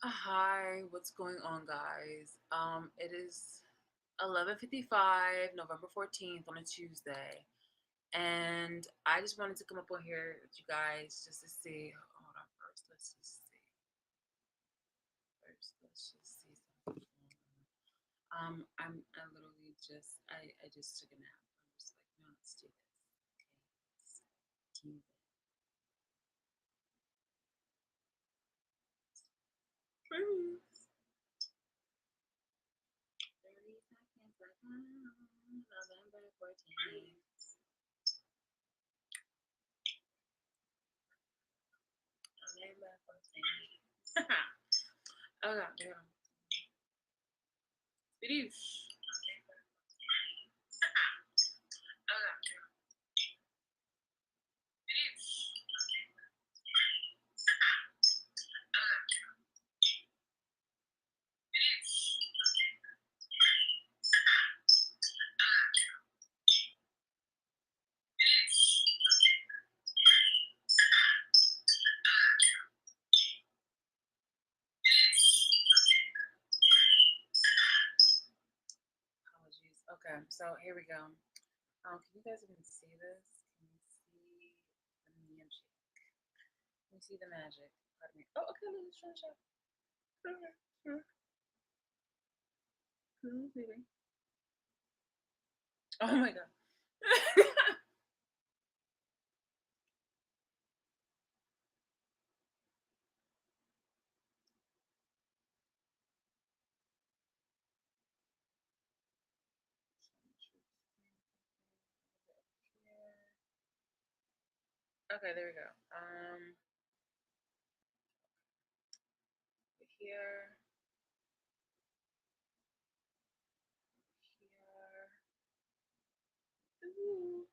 Hi, what's going on, guys? It is 11:55, November 14th on a Tuesday, and I just wanted to come up on here with you guys just to see. Hold on, first, let's just see. First, let's just see something. I literally I just took a nap. I'm just like, no, let's do this. Okay, let's do this. Please. 30 seconds left. November 14th. November 14th. Okay, yeah. Bidoosh. Apologies. Okay, so here we go. Can you guys even see this? Can you see the magic? Can you see the magic? Pardon me. Oh, okay, let's try to show. Okay, sure. Cool, baby. Oh my god. Okay, there we go. Here, here. Ooh,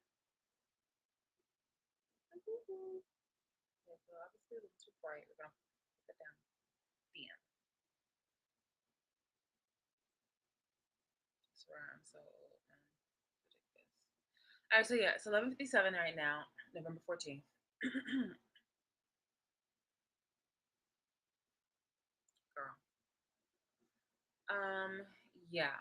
ooh. Okay, so obviously it looks too bright. We're gonna put it down. Bam. I swear I'm so old and ridiculous. All right, so yeah, it's 11:57 right now, November 14th. Girl. Um, yeah.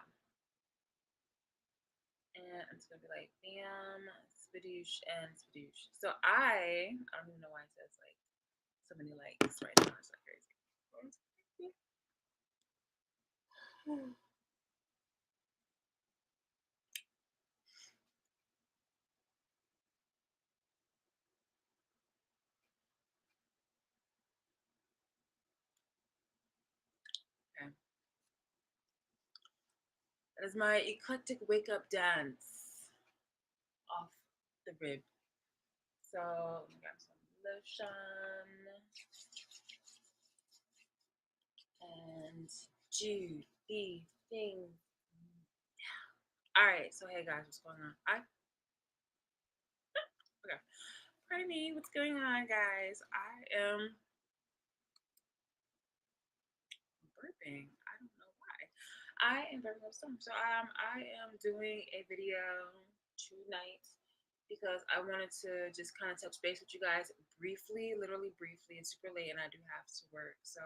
And it's gonna be like bam, spadoosh, and spadoosh. So I don't even know why it says like so many likes right now. It's like crazy. Okay. That is my eclectic wake up dance off the rib. So let me grab some lotion and do the thing. All right. So hey guys, what's going on? Okay. Pardon me. What's going on, guys? I am burping. I don't know why. I am very upset. So I am doing a video tonight because I wanted to just kind of touch base with you guys briefly, literally briefly. It's super late and I do have to work. So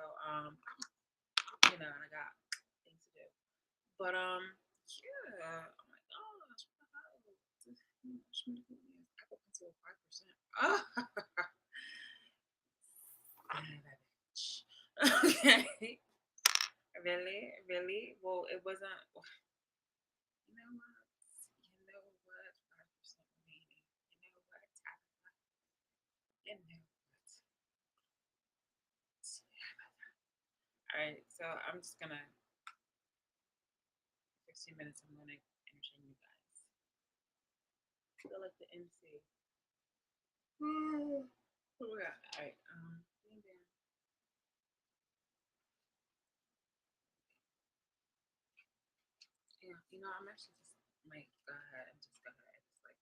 you know, and I got things to do. But yeah. Oh my gosh, what the hell? Apple Pencil 5%. Oh, that bitch. Okay. Really? Really? Well, it wasn't. You know what? You know what? 5% remaining. You know what? You know what? All right. So I'm just gonna 15 minutes. I'm gonna entertain you guys. I feel like the MC. Oh yeah. All right. Bam, bam. Yeah. You know, I'm actually just might go ahead and just go ahead. Just like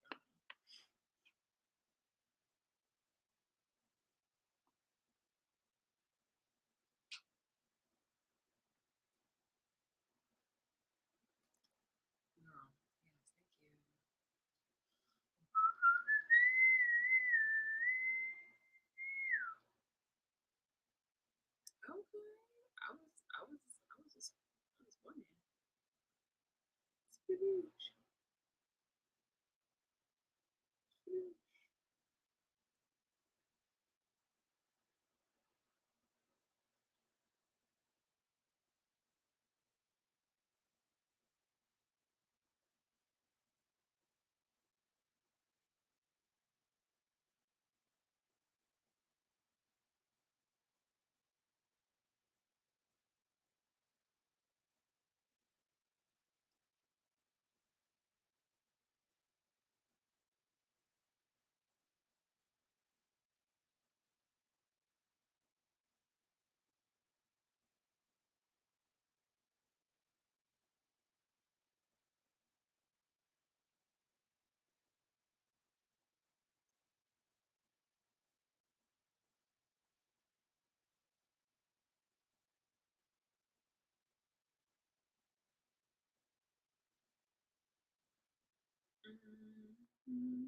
no. Yes. Thank you. Okay. guys.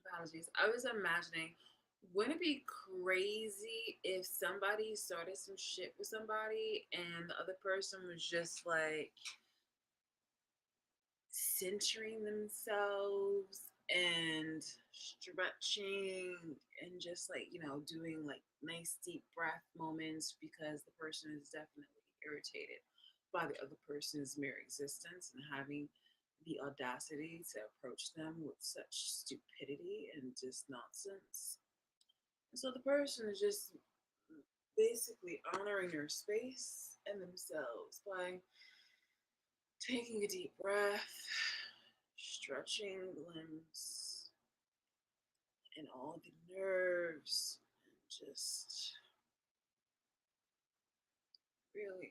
Apologies. I was imagining, wouldn't it be crazy if somebody started some shit with somebody and the other person was just like centering themselves and stretching and just like, doing like nice deep breath moments because the person is definitely irritated by the other person's mere existence and having the audacity to approach them with such stupidity and just nonsense. And so the person is just basically honoring their space and themselves by taking a deep breath, stretching limbs and all the nerves, and just really,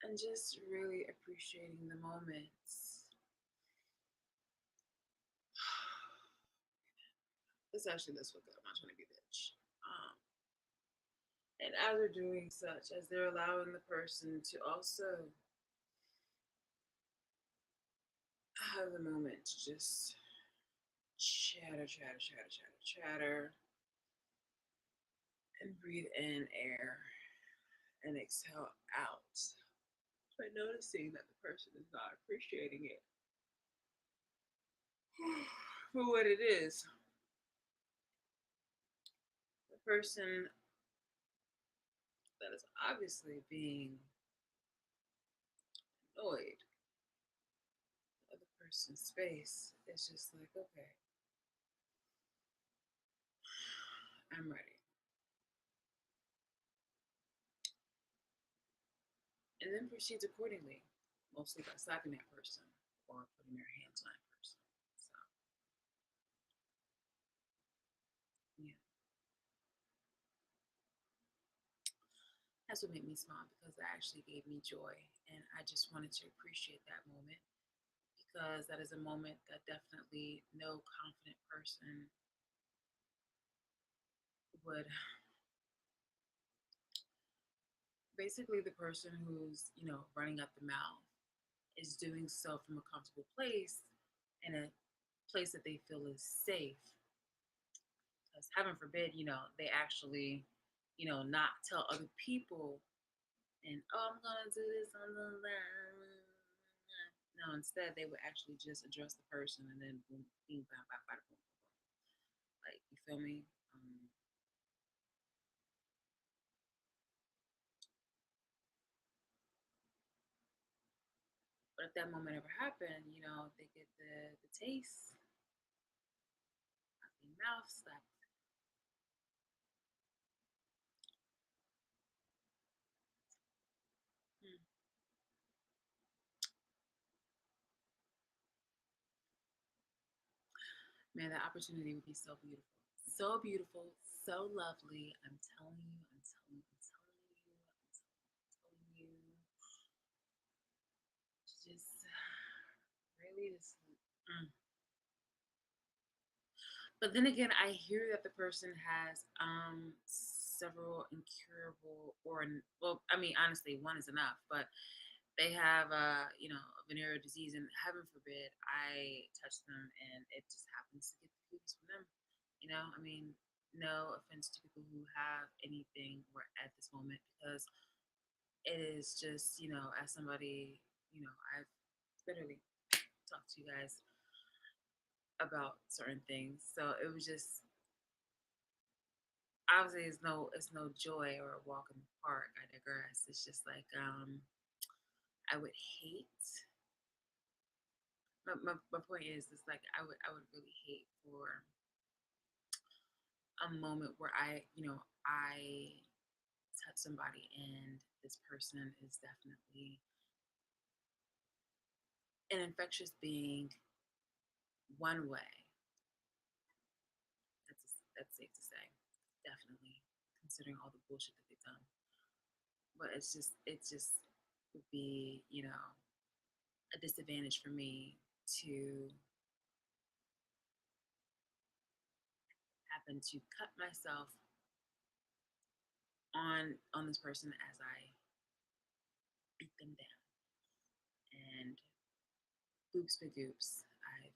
and just really appreciating the moments. Let's actually let's look up. I'm not trying to be a bitch. And as they're doing such, as they're allowing the person to also have the moment to just chatter, chatter, chatter, chatter, chatter, and breathe in air and exhale out by noticing that the person is not appreciating it for what it is. The person that is obviously being annoyed, the other person's space is just like, okay, I'm ready. And then proceeds accordingly, mostly by slapping that person or putting their hands on that person. So, yeah, that's what made me smile because that actually gave me joy. And I just wanted to appreciate that moment because that is a moment that definitely no confident person would. Basically, the person who's, running up the mouth is doing so from a comfortable place and a place that they feel is safe. Because heaven forbid, they actually, not tell other people and, oh, I'm gonna do this, I'm gonna that. No, instead they would actually just address the person and then boom, boom, bam, bam, bam, boom, boom, boom. Like, you feel me? But if that moment ever happened, they get the taste. mouth slap. Hmm. Man, that opportunity would be so beautiful. So beautiful, so lovely. I'm telling you, I'm telling you, I'm telling you, I'm telling you. Just really just. Mm. But then again, I hear that the person has several incurable or well, I mean honestly, one is enough, but they have a venereal disease and heaven forbid I touch them and it just happens to get the cooties from them. I mean, no offense to people who have anything at this moment because it is just, as somebody, I've literally talked to you guys about certain things. So it was just obviously it's no joy or a walk in the park. I digress. It's just like I would hate my point is it's like I would really hate for a moment where I touch somebody and this person is definitely an infectious being one way. That's safe to say. Definitely considering all the bullshit that they've done. But it just would be, a disadvantage for me to happen to cut myself on this person as I beat them down. And goops for goops, I've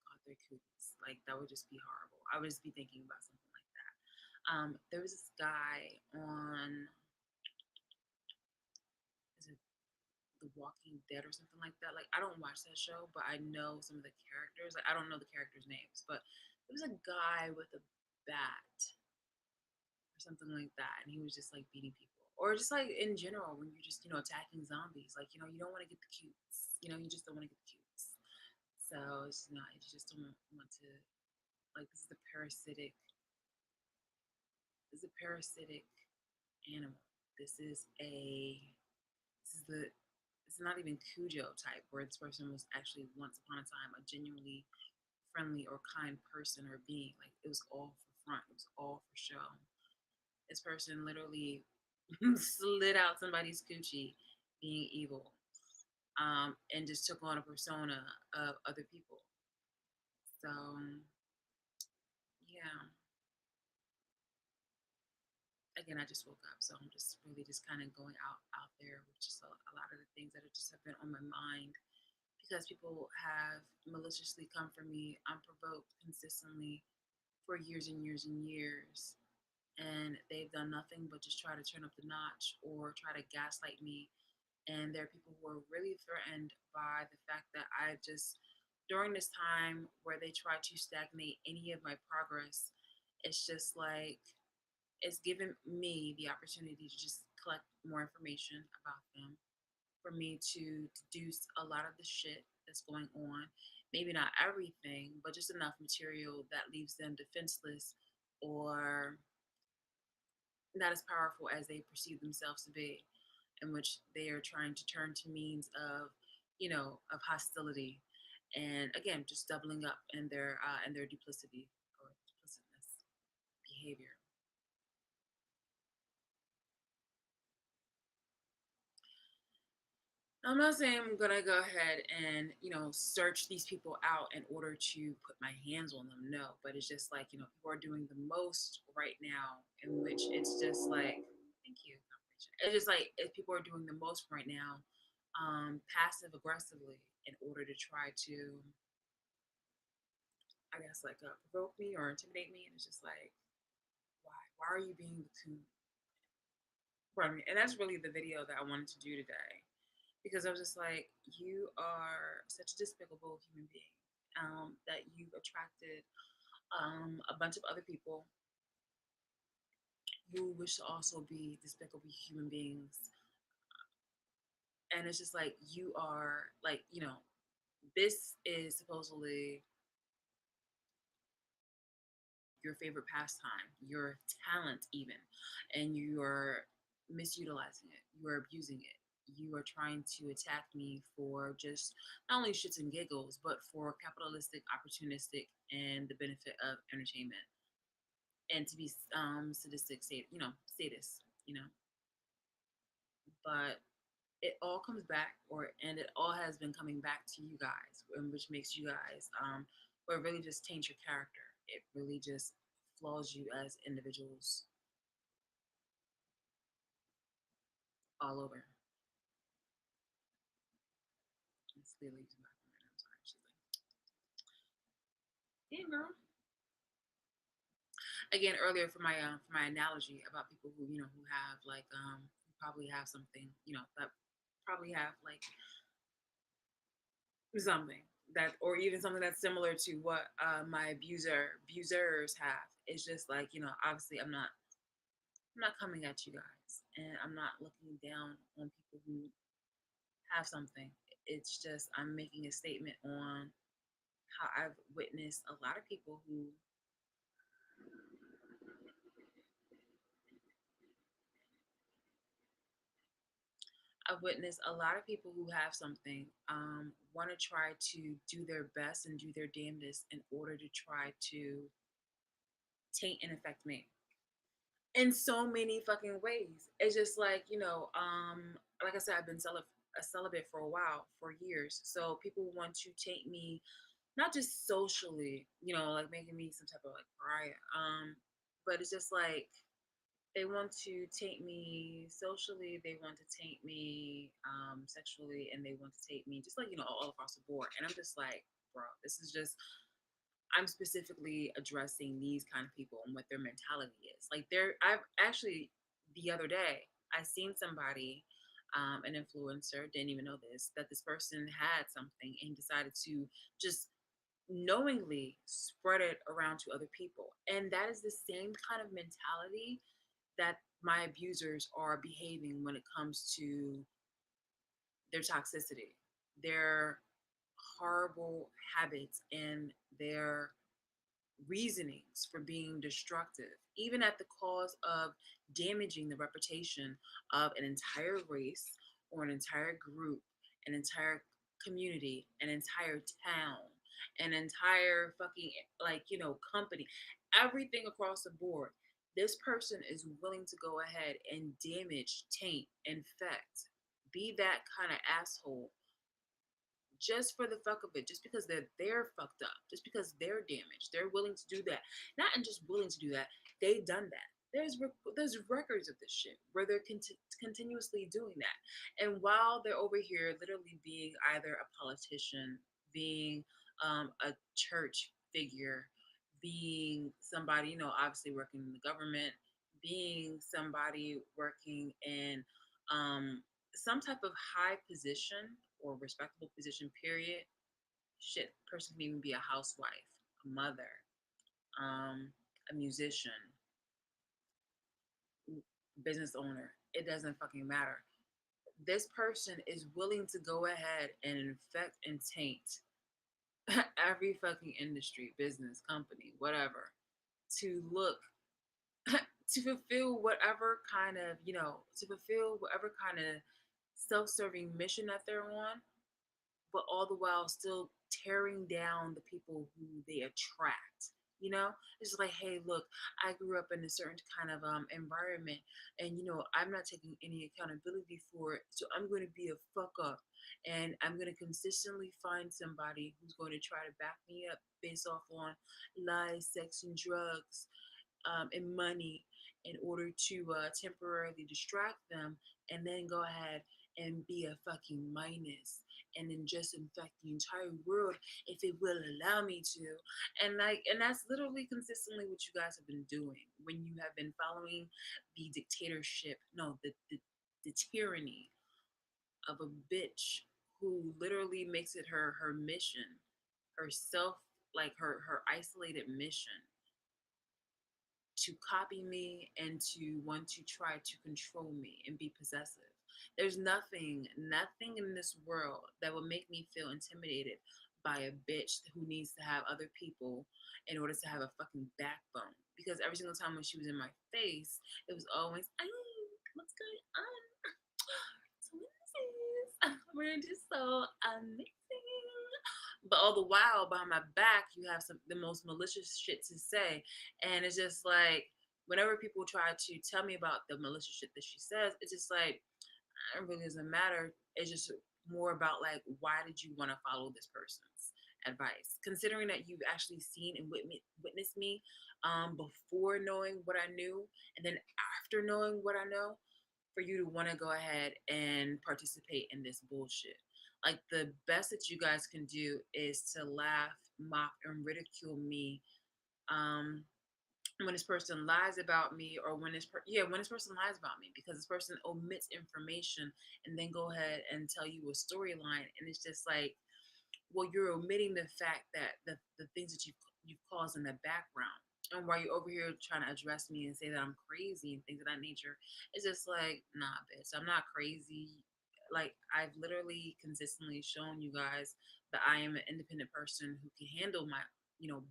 caught their cooties. Like that would just be horrible. I would just be thinking about something like that. There was this guy on is it The Walking Dead or something like that. Like I don't watch that show, but I know some of the characters. Like I don't know the characters' names, but there was a guy with a bat or something like that, and he was just like beating people, or just like in general when you're just attacking zombies, like you don't want to get the cutes, you just don't want to get the cutes. So it's not you just don't want to like this is a parasitic animal. This is a this is the it's not even Cujo type where this person was actually once upon a time a genuinely friendly or kind person or being. Like it was all for front. It was all for show. This person literally slid out somebody's coochie being evil, and just took on a persona of other people. So yeah, again, I just woke up, so I'm just really just kind of going out there with just a lot of the things that just have been on my mind because people have maliciously come for me unprovoked consistently for years and years and years, and they've done nothing but just try to turn up the notch or try to gaslight me. And there are people who are really threatened by the fact that I just, during this time where they try to stagnate any of my progress, it's just like, it's given me the opportunity to just collect more information about them, for me to deduce a lot of the shit that's going on. Maybe not everything, but just enough material that leaves them defenseless or not as powerful as they perceive themselves to be, in which they are trying to turn to means of hostility, and again, just doubling up in their duplicity or duplicitness behavior. I'm not saying I'm gonna go ahead and search these people out in order to put my hands on them. No, but it's just like people are doing the most right now, in which it's just like thank you. It's just like if people are doing the most right now, passive aggressively in order to try to, I guess, like provoke me or intimidate me, and it's just like why? Why are you being the coon? Pardon me. And that's really the video that I wanted to do today because I was just like, you are such a despicable human being, that you've attracted a bunch of other people who wish to also be despicable human beings. And it's just like, you are like, this is supposedly your favorite pastime, your talent, even, and you're misutilizing it, you're abusing it. You are trying to attack me for just not only shits and giggles, but for capitalistic, opportunistic, and the benefit of entertainment, and to be sadistic, sadist, But it all comes back, and it all has been coming back to you guys, which makes you guys, or it really just taints your character. It really just flaws you as individuals all over. It's literally just my friend. I'm sorry. She's like, yeah, girl. Again, earlier for my analogy about people who who have like who probably have something that probably have like something that, or even something that's similar to what my abusers have. It's just like obviously I'm not coming at you guys, and I'm not looking down on people who have something. It's just I'm making a statement on how I've witnessed a lot of people who have something want to try to do their best and do their damnedest in order to try to taint and affect me in so many fucking ways. It's just like, like I said, I've been a celibate for a while, for years. So people want to take me, not just socially, like making me some type of like pariah. But it's just like they want to taint me socially, they want to taint me sexually, and they want to taint me just like, all across the board. And I'm just like, bro, this is just I'm specifically addressing these kind of people and what their mentality is. Like I've actually the other day I seen somebody, an influencer, didn't even know that this person had something and decided to just knowingly spread it around to other people. And that is the same kind of mentality that my abusers are behaving when it comes to their toxicity, their horrible habits, and their reasonings for being destructive, even at the cause of damaging the reputation of an entire race or an entire group, an entire community, an entire town, an entire fucking company, everything across the board. This person is willing to go ahead and damage, taint, infect, be that kind of asshole just for the fuck of it, just because they're fucked up, just because they're damaged. They're willing to do that. Not and just willing to do that. They've done that. There's records of this shit where they're continuously doing that. And while they're over here literally being either a politician, being a church figure, being somebody, obviously working in the government, being somebody working in some type of high position or respectable position, period. Shit, person can even be a housewife, a mother, um, a musician, business owner. It doesn't fucking matter. This person is willing to go ahead and infect and taint every fucking industry, business, company, whatever, to look to fulfill whatever kind of, to fulfill whatever kind of self-serving mission that they're on, but all the while still tearing down the people who they attract. It's like, hey, look, I grew up in a certain kind of environment, and I'm not taking any accountability for it, so I'm going to be a fuck up, and I'm going to consistently find somebody who's going to try to back me up based off on lies, sex, and drugs, and money in order to temporarily distract them, and then go ahead and be a fucking minus, and then just infect the entire world if it will allow me to. And that's literally consistently what you guys have been doing when you have been following the dictatorship, no, the tyranny of a bitch who literally makes it her mission, herself, like her isolated mission, to copy me and to want to try to control me and be possessive. There's nothing in this world that will make me feel intimidated by a bitch who needs to have other people in order to have a fucking backbone. Because every single time when she was in my face, it was always, what's going on? So what is this? We're just so amazing. But all the while behind my back, you have some the most malicious shit to say, and it's just like whenever people try to tell me about the malicious shit that she says, it's just like it really doesn't matter. It's just more about like why did you want to follow this person's advice, considering that you've actually seen and witnessed me before knowing what I knew, and then after knowing what I know, for you to want to go ahead and participate in this bullshit. Like the best that you guys can do is to laugh, mock, and ridicule me um, when this person lies about me, or when when this person lies about me, because this person omits information and then go ahead and tell you a storyline, and it's just like, well, you're omitting the fact that the things that you've caused in the background. And while you're over here trying to address me and say that I'm crazy and things of that nature, it's just like, nah, bitch, I'm not crazy. Like, I've literally consistently shown you guys that I am an independent person who can handle my,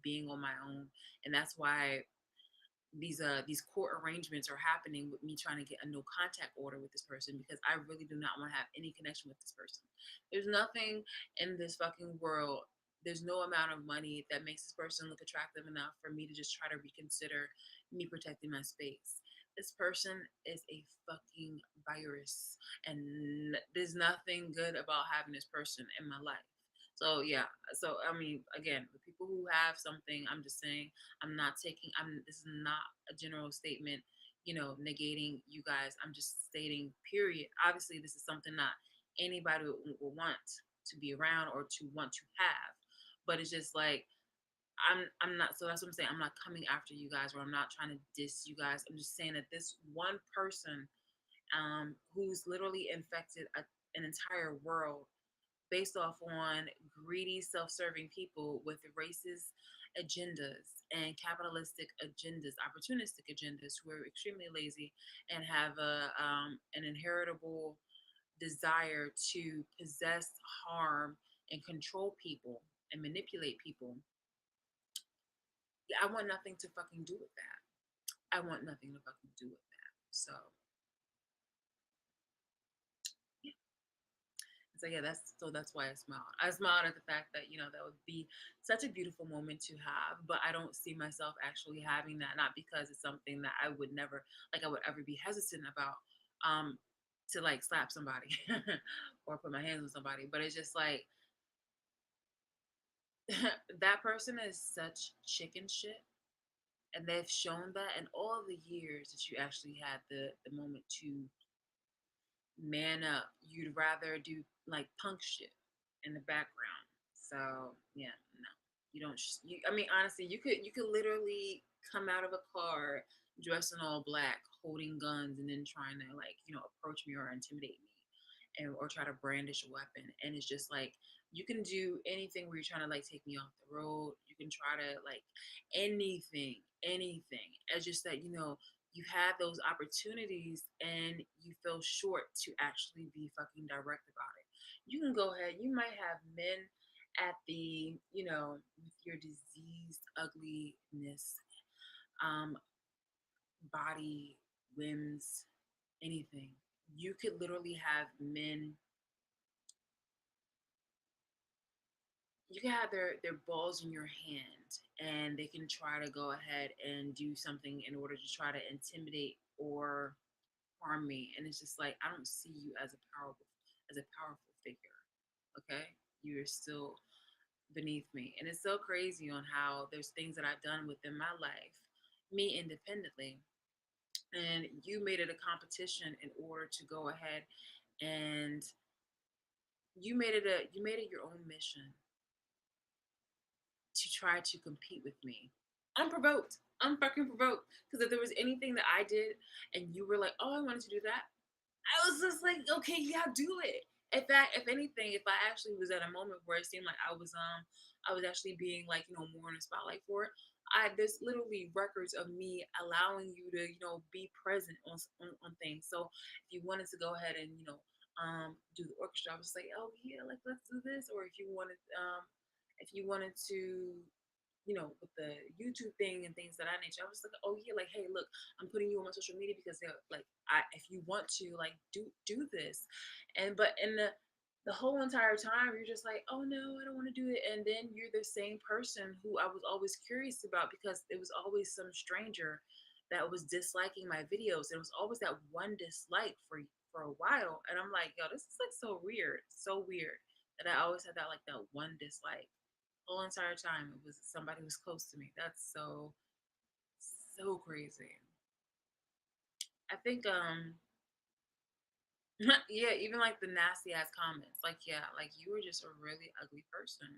being on my own. And that's why these court arrangements are happening with me trying to get a no contact order with this person, because I really do not want to have any connection with this person. There's nothing in this fucking world. There's no amount of money that makes this person look attractive enough for me to just try to reconsider me protecting my space. This person is a fucking virus, and there's nothing good about having this person in my life. So yeah, so I mean, again, the people who have something, I'm just saying, I'm not taking. I'm. This is not a general statement, negating you guys. I'm just stating. Period. Obviously, this is something that anybody will want to be around or to want to have. But it's just like I'm not. So that's what I'm saying. I'm not coming after you guys, or I'm not trying to diss you guys. I'm just saying that this one person, who's literally infected an entire world based off on greedy, self-serving people with racist agendas and capitalistic agendas, opportunistic agendas, who are extremely lazy and have an inheritable desire to possess, harm, and control people and manipulate people. Yeah, I want nothing to fucking do with that. I want nothing to fucking do with that. So yeah. So yeah, that's why I smiled. I smiled at the fact that that would be such a beautiful moment to have, but I don't see myself actually having that. Not because it's something that I would never, like, I would ever be hesitant about, um, to like slap somebody or put my hands on somebody, but it's just like that person is such chicken shit, and they've shown that in all the years that you actually had the moment to man up. You'd rather do like punk shit in the background. So yeah, no, you don't. I mean, honestly, you could literally come out of a car dressed in all black, holding guns, and then trying to like approach me or intimidate me, and or try to brandish a weapon. And it's just like you can do anything where you're trying to like take me off the road. You can try to like anything. It's just that you have those opportunities and you feel short to actually be fucking direct about it. You can go ahead. You might have men at the with your diseased ugliness, um body, whims, anything. You could literally have men. You can have their balls in your hand, and they can try to go ahead and do something in order to try to intimidate or harm me. And it's just like, I don't see you as a powerful figure. Okay, you're still beneath me. And it's so crazy on how there's things that I've done within my life, me independently, and you made it a competition in order to go ahead and you made it your own mission to try to compete with me. Unprovoked. Unfucking provoked. Because if there was anything that I did and you were like, oh, I wanted to do that, I was just like, okay, yeah, do it. If anything, if I actually was at a moment where it seemed like I was actually being like, more in the spotlight for it, there's literally records of me allowing you to, be present on things. So if you wanted to go ahead and, do the orchestra, I was like, oh yeah, like let's do this. Or if you wanted, if you wanted to, with the YouTube thing and things of that nature, I was like, oh yeah, like, hey, look, I'm putting you on my social media because they're like, if you want to, like, do this, and but in the whole entire time, you're just like, oh no, I don't want to do it, and then you're the same person who I was always curious about because it was always some stranger that was disliking my videos. It was always that one dislike for a while, and I'm like, yo, this is like so weird that I always had that one dislike whole entire time. It was somebody who was close to me. That's so crazy. I think yeah, even like the nasty ass comments, like, yeah, like you were just a really ugly person,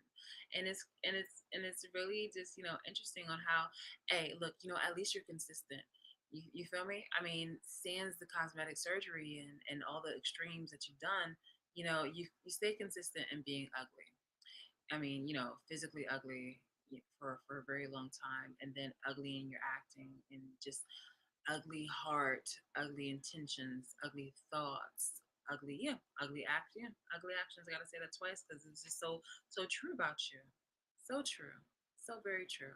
and it's really just interesting on how, hey, look, at least you're consistent. You feel me? I mean, sans the cosmetic surgery and all the extremes that you've done, you stay consistent in being ugly. I mean, physically ugly for a very long time, and then ugly in your acting, and just ugly heart, ugly intentions, ugly thoughts, ugly act, yeah, ugly actions. I gotta say that twice because it's just so true about you, so true, so very true.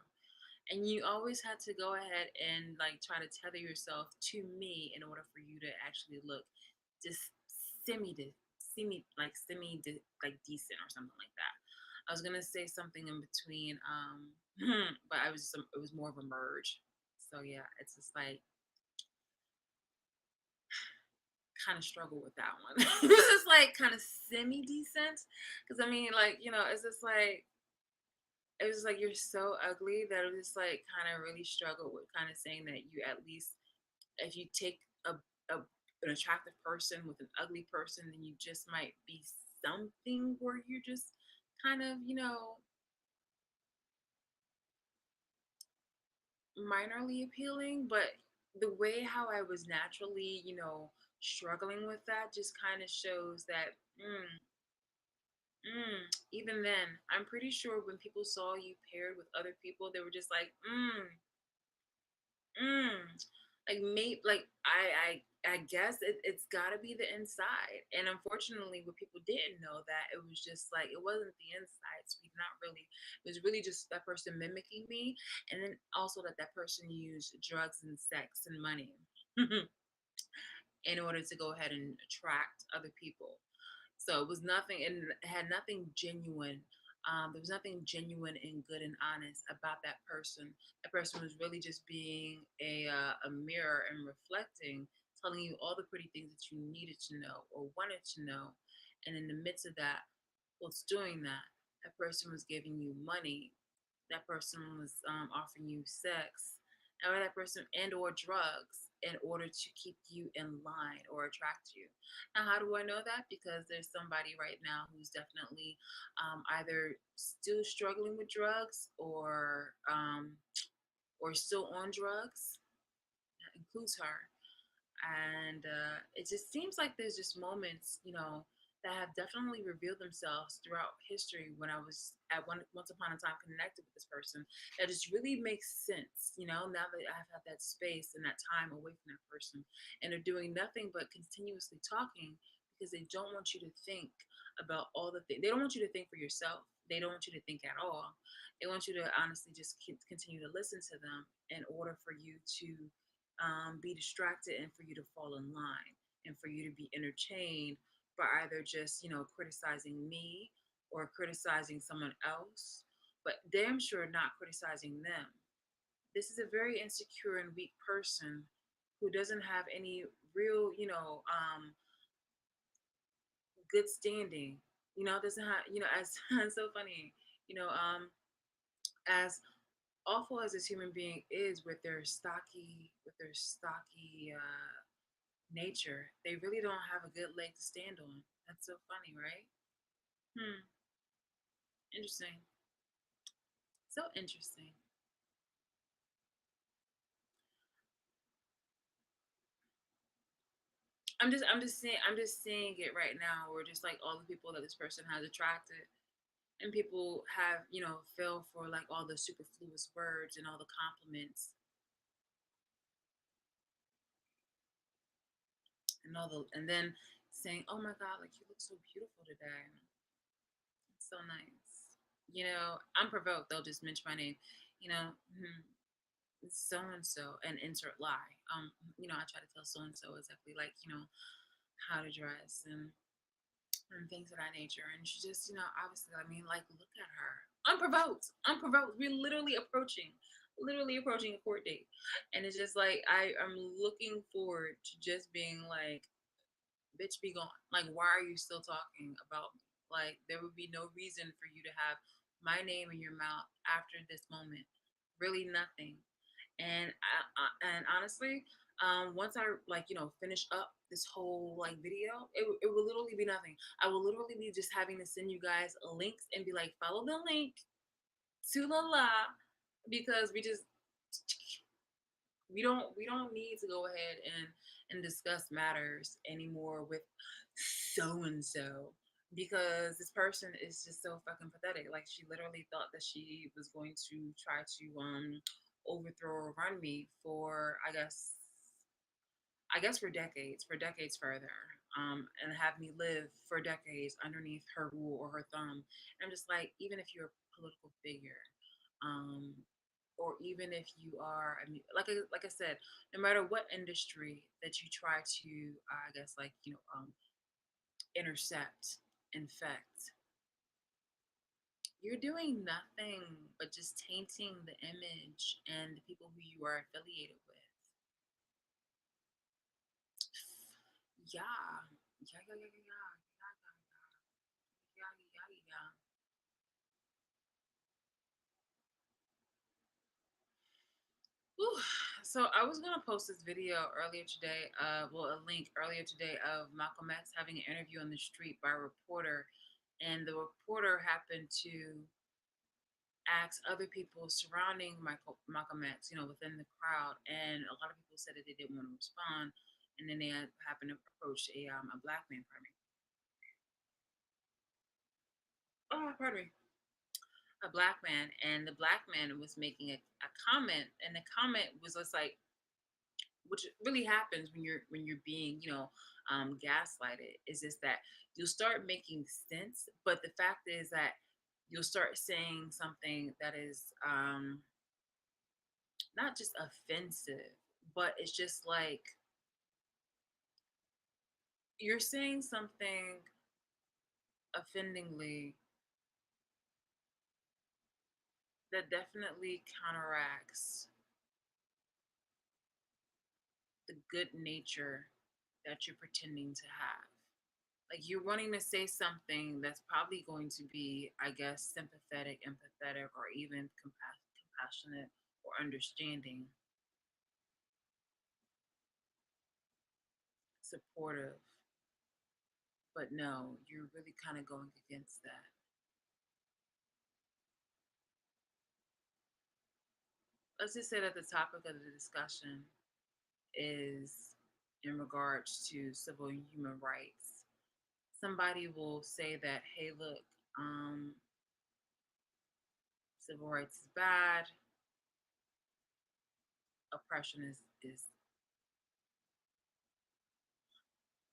And you always had to go ahead and like try to tether yourself to me in order for you to actually look just like decent or something like that. I was gonna say something in between, but it was more of a merge. So yeah, it's just like kind of struggle with that one. It was just like kind of semi decent because I mean, like, it's just like it was like you're so ugly that it was just like kind of really struggle with kind of saying that you at least, if you take a an attractive person with an ugly person, then you just might be something where you're just kind of minorly appealing. But the way how I was naturally struggling with that just kind of shows that even then, I'm pretty sure when people saw you paired with other people, they were just like, mm. Like, maybe, like, I guess it's got to be the inside. And unfortunately, what people didn't know that it was just like it wasn't the inside. Speak, not really. It was really just that person mimicking me, and then also that person used drugs and sex and money in order to go ahead and attract other people. So it was nothing, and it had nothing genuine. There was nothing genuine and good and honest about that person. That person was really just being a mirror and reflecting, telling you all the pretty things that you needed to know or wanted to know. And in the midst of that, whilst doing that, that person was giving you money, that person was offering you sex, or that person or drugs in order to keep you in line or attract you. Now, how do I know that? Because there's somebody right now who's definitely either still struggling with drugs or still on drugs. That includes her. And it just seems like there's just moments, that have definitely revealed themselves throughout history when I was once upon a time connected with this person. That just really makes sense, now that I've had that space and that time away from that person, and they're doing nothing but continuously talking because they don't want you to think about all the things. They don't want you to think for yourself. They don't want you to think at all. They want you to honestly just continue to listen to them in order for you to be distracted and for you to fall in line and for you to be entertained by either just criticizing me or criticizing someone else, but damn sure not criticizing them. This is a very insecure and weak person who doesn't have any real good standing, doesn't have, as it's so funny, as awful as this human being is with their stocky nature, they really don't have a good leg to stand on. That's so funny, right? Hmm. Interesting. So interesting. I'm just seeing it right now. Where just like all the people that this person has attracted, and people have fell for like all the superfluous words and all the compliments and then saying, "Oh my God, like you look so beautiful today." It's so nice. unprovoked, they'll just mention my name. You know, so and so, and insert lie. I try to tell so and so exactly like how to dress and things of that nature. And she just, obviously, I mean, like, look at her, unprovoked. We're literally approaching a court date, and it's just like I'm looking forward to just being like, bitch, be gone. Like, why are you still talking about me? Like, there would be no reason for you to have my name in your mouth after this moment. Really, nothing. And honestly, once I like finish up this whole like video, it will literally be nothing. I will literally be just having to send you guys links and be like, follow the link to la la, because we don't need to go ahead and discuss matters anymore with so and so, because this person is just so fucking pathetic. Like, she literally thought that she was going to try to overthrow or run me for I guess for decades further, and have me live for decades underneath her rule or her thumb. And I'm just like, even if you're a political figure, um, or even if you are, I mean, like I said, no matter what industry that you try to, I guess, like intercept, infect, you're doing nothing but just tainting the image and the people who you are affiliated with. Yeah, yeah, yeah, yeah, yeah, yeah, yeah, yeah, yeah, yeah. Whew. So I was gonna post this video earlier today, a link earlier today of Malcolm X having an interview on the street by a reporter, and the reporter happened to ask other people surrounding Malcolm X, within the crowd, and a lot of people said that they didn't want to respond, and then they happened to approach a black man, pardon me, a black man, and the black man was making a comment, and the comment was just like, which really happens when you're being gaslighted, is just that you'll start making sense, but the fact is that you'll start saying something that is not just offensive, but it's just like you're saying something offendingly that definitely counteracts the good nature that you're pretending to have. Like, you're wanting to say something that's probably going to be, I guess, sympathetic, empathetic, or even compassionate or understanding, supportive. But no, you're really kind of going against that. Let's just say that the topic of the discussion is in regards to civil and human rights. Somebody will say that, hey, look, civil rights is bad, oppression is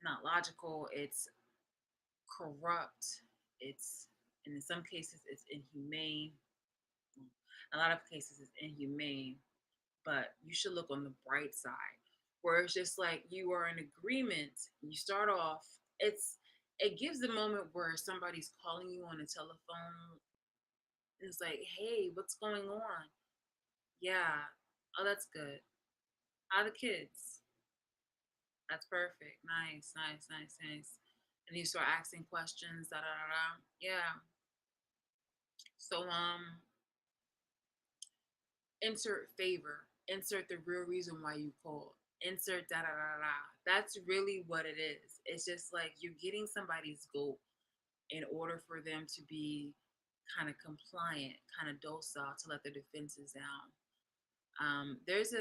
not logical, it's corrupt, it's, and in some cases it's inhumane. A lot of cases it's inhumane, but you should look on the bright side, where it's just like you are in agreement. You start off, it gives the moment where somebody's calling you on the telephone. It's like, hey, what's going on? Yeah. Oh, that's good. How are the kids? That's perfect. Nice, nice, nice, nice. And you start asking questions, da da da da. Yeah. So insert favor, insert the real reason why you called, insert da da da da. That's really what it is. It's just like you're getting somebody's goat in order for them to be kind of compliant, kind of docile, to let their defenses down. There is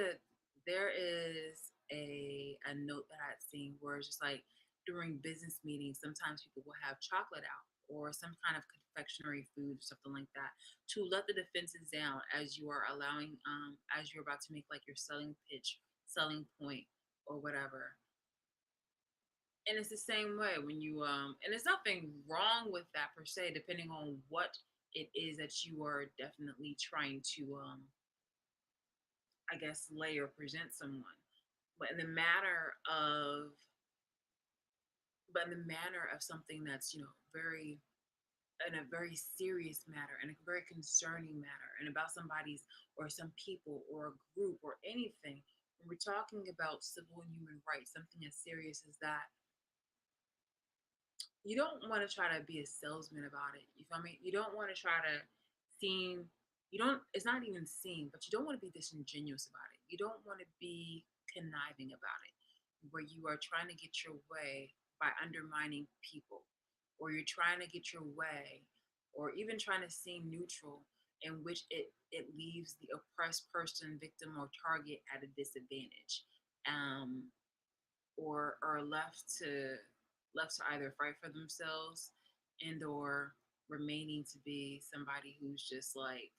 a note that I'd seen where it's just like, during business meetings, sometimes people will have chocolate out or some kind of confectionery food or something like that, to let the defenses down as you are allowing as you're about to make like your selling pitch, selling point, or whatever. And it's the same way when you and there's nothing wrong with that per se, depending on what it is that you are definitely trying to, I guess, lay or present someone. But in the matter of, but in the manner of something that's, very, in a very serious matter and a very concerning matter and about somebody's or some people or a group or anything, when we're talking about civil and human rights, something as serious as that, you don't want to try to be a salesman about it. You feel me? You don't want to try to seem, you don't, it's not even seem, but you don't want to be disingenuous about it. You don't want to be conniving about it, where you are trying to get your way by undermining people, or you're trying to get your way, or even trying to seem neutral, in which it leaves the oppressed person, victim, or target at a disadvantage. Um, or are left to either fight for themselves and or remaining to be somebody who's just like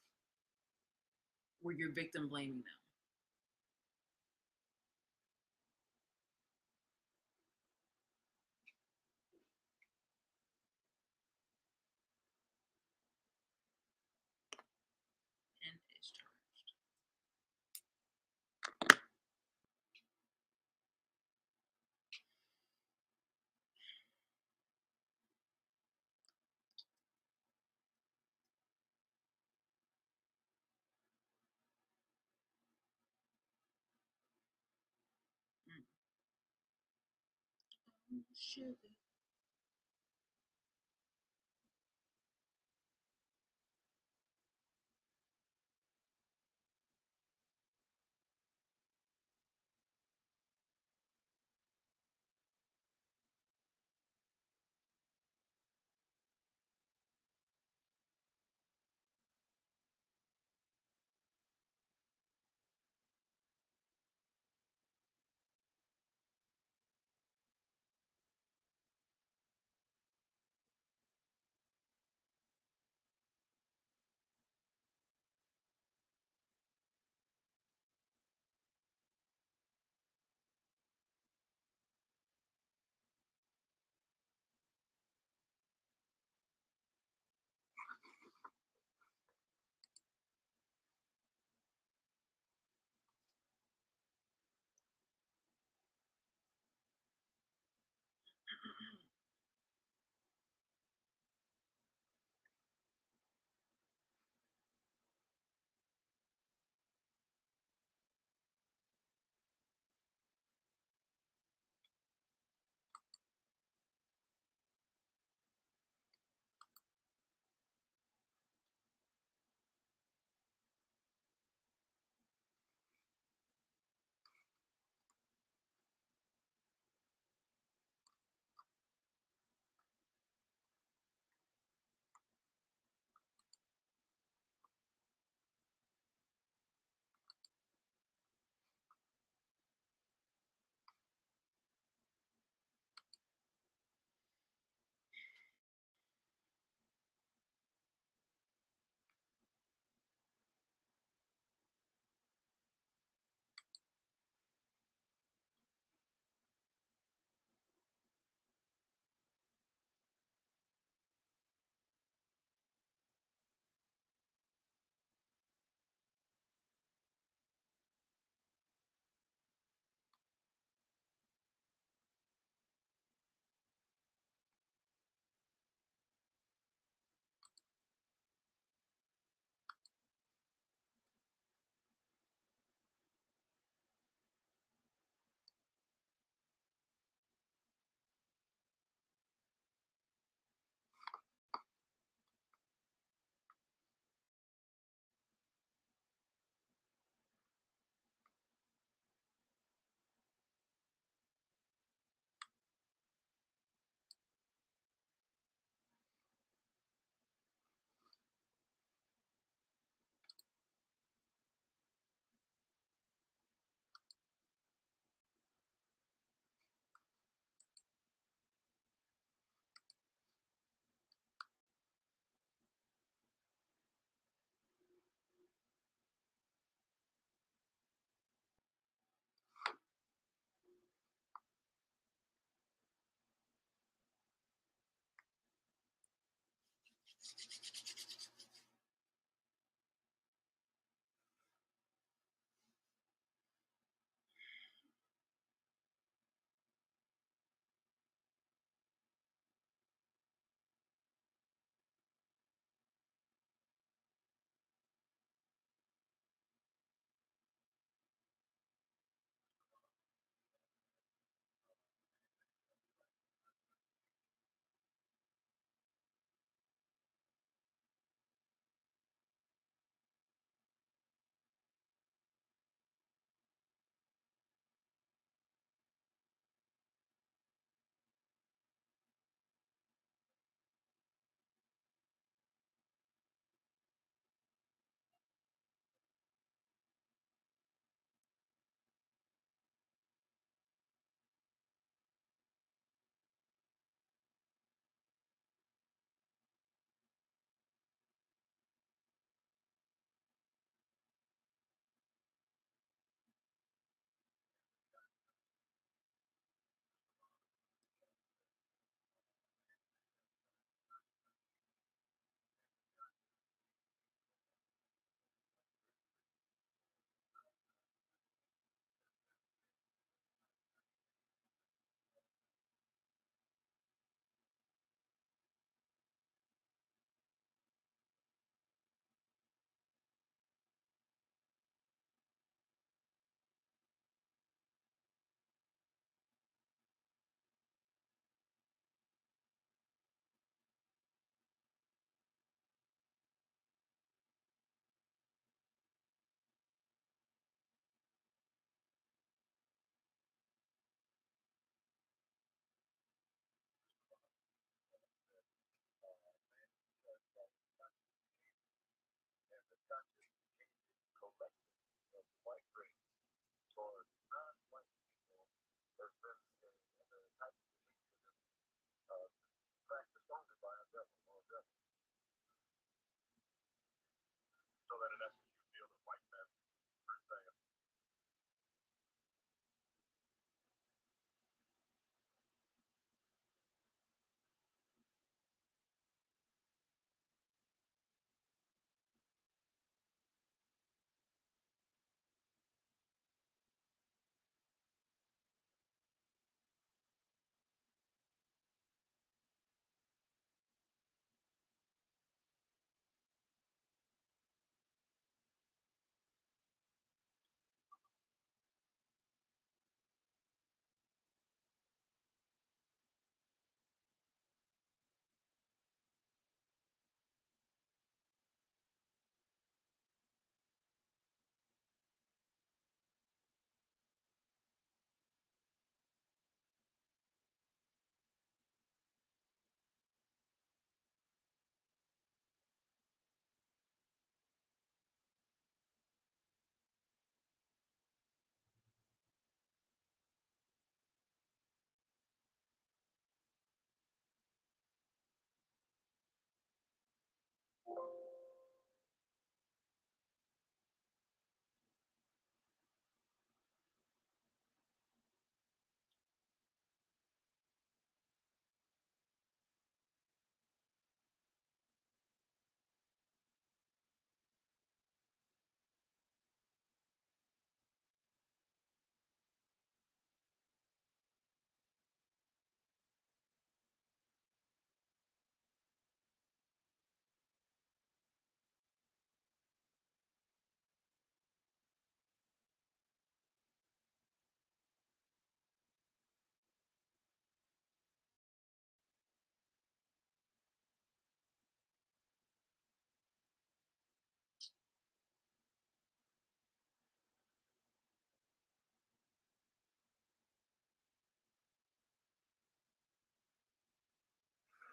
where you're victim blaming them. And it's charged. Mm. Oh, sugar.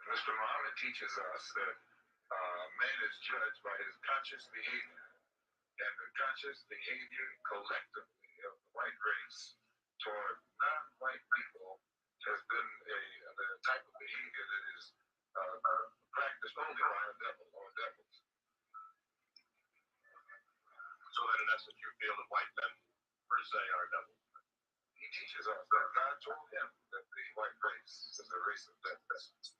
Mr. Muhammad teaches us that man is judged by his conscious behavior, and the conscious behavior collectively of the white race toward non-white people has been the type of behavior that is practiced only by a devil or devils. So that in essence you feel that white men per se are devils. He teaches us that God told him that the white race is a race of devils.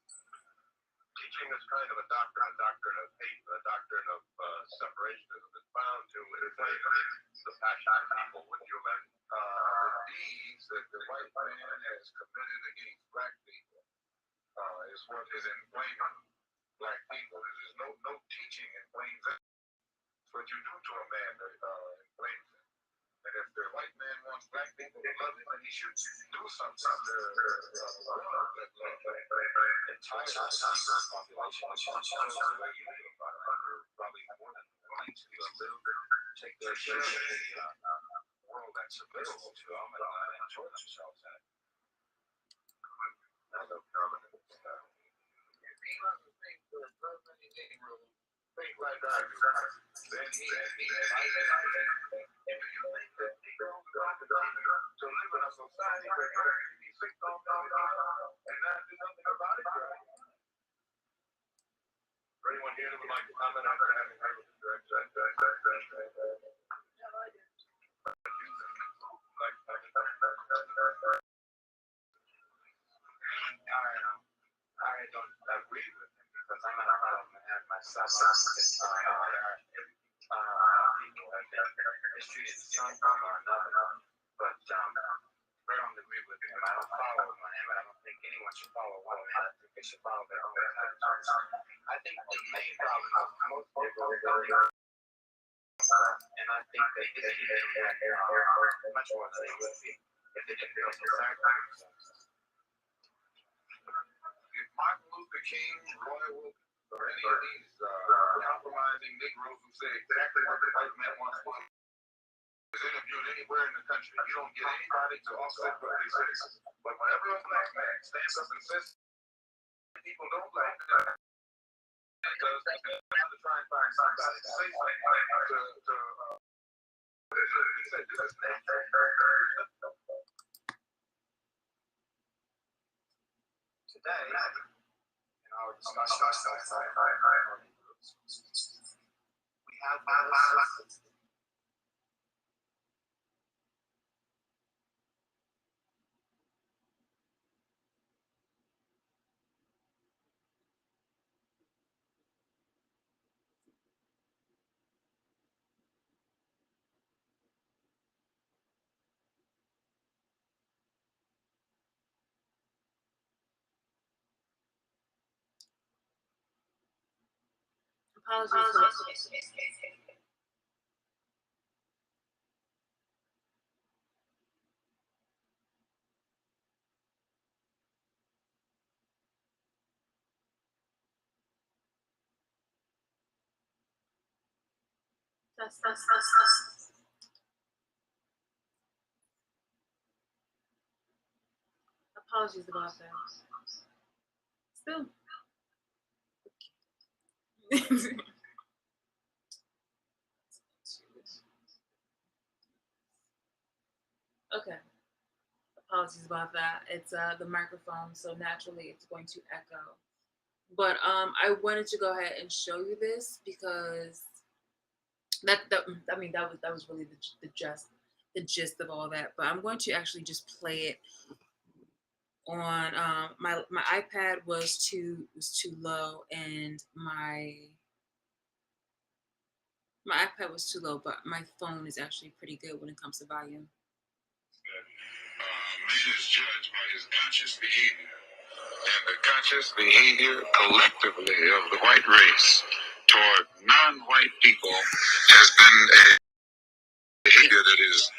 Teaching is kind of a doctrine of hate, a doctrine of separationism. It's bound to inflame the passion of people with human deeds that the white man has committed against black people is what is inflaming black people. There's no teaching inflames it. It's what you do to a man that inflames it. And if the white man wants black people to love him, then he should do something to the entire population probably more than whites take their share of the world that's available to them and enjoy themselves in it. If he doesn't think that there's any Negro think like I do, then he might. Do you think that Negroes are to live in a society where everybody be sick on and not do nothing about it? For anyone here that would like to comment after having heard the director, I don't agree with him because I'm not a problem and myself. There are people that are mistreated in some form or another, but I don't agree with him. I don't follow him, but I don't think anyone should follow one man. I think they should follow their own conscience. I think the main problem is most people and I think they did much more than they would be if they didn't feel so sorry for themselves. If Martin Luther King, Roy Wilkins, or any of these compromising Negroes who say exactly what the white man wants to do is interviewed anywhere in the country, you don't get anybody to offset what they say. But whenever a black man stands up and says people don't like that, does is they have to try and find somebody to say something to say this is today in our discussion we have this Apologies for that. Apologies about that. Still. Okay. Apologies about that. It's the microphone, so naturally it's going to echo. But I wanted to go ahead and show you this because that I mean that was really the gist of all that. But I'm going to actually just play it on my iPad was too low, and my iPad was too low, but my phone is actually pretty good when it comes to volume. Man is judged by his conscious behavior, and the conscious behavior collectively of the white race toward non-white people has been a behavior that is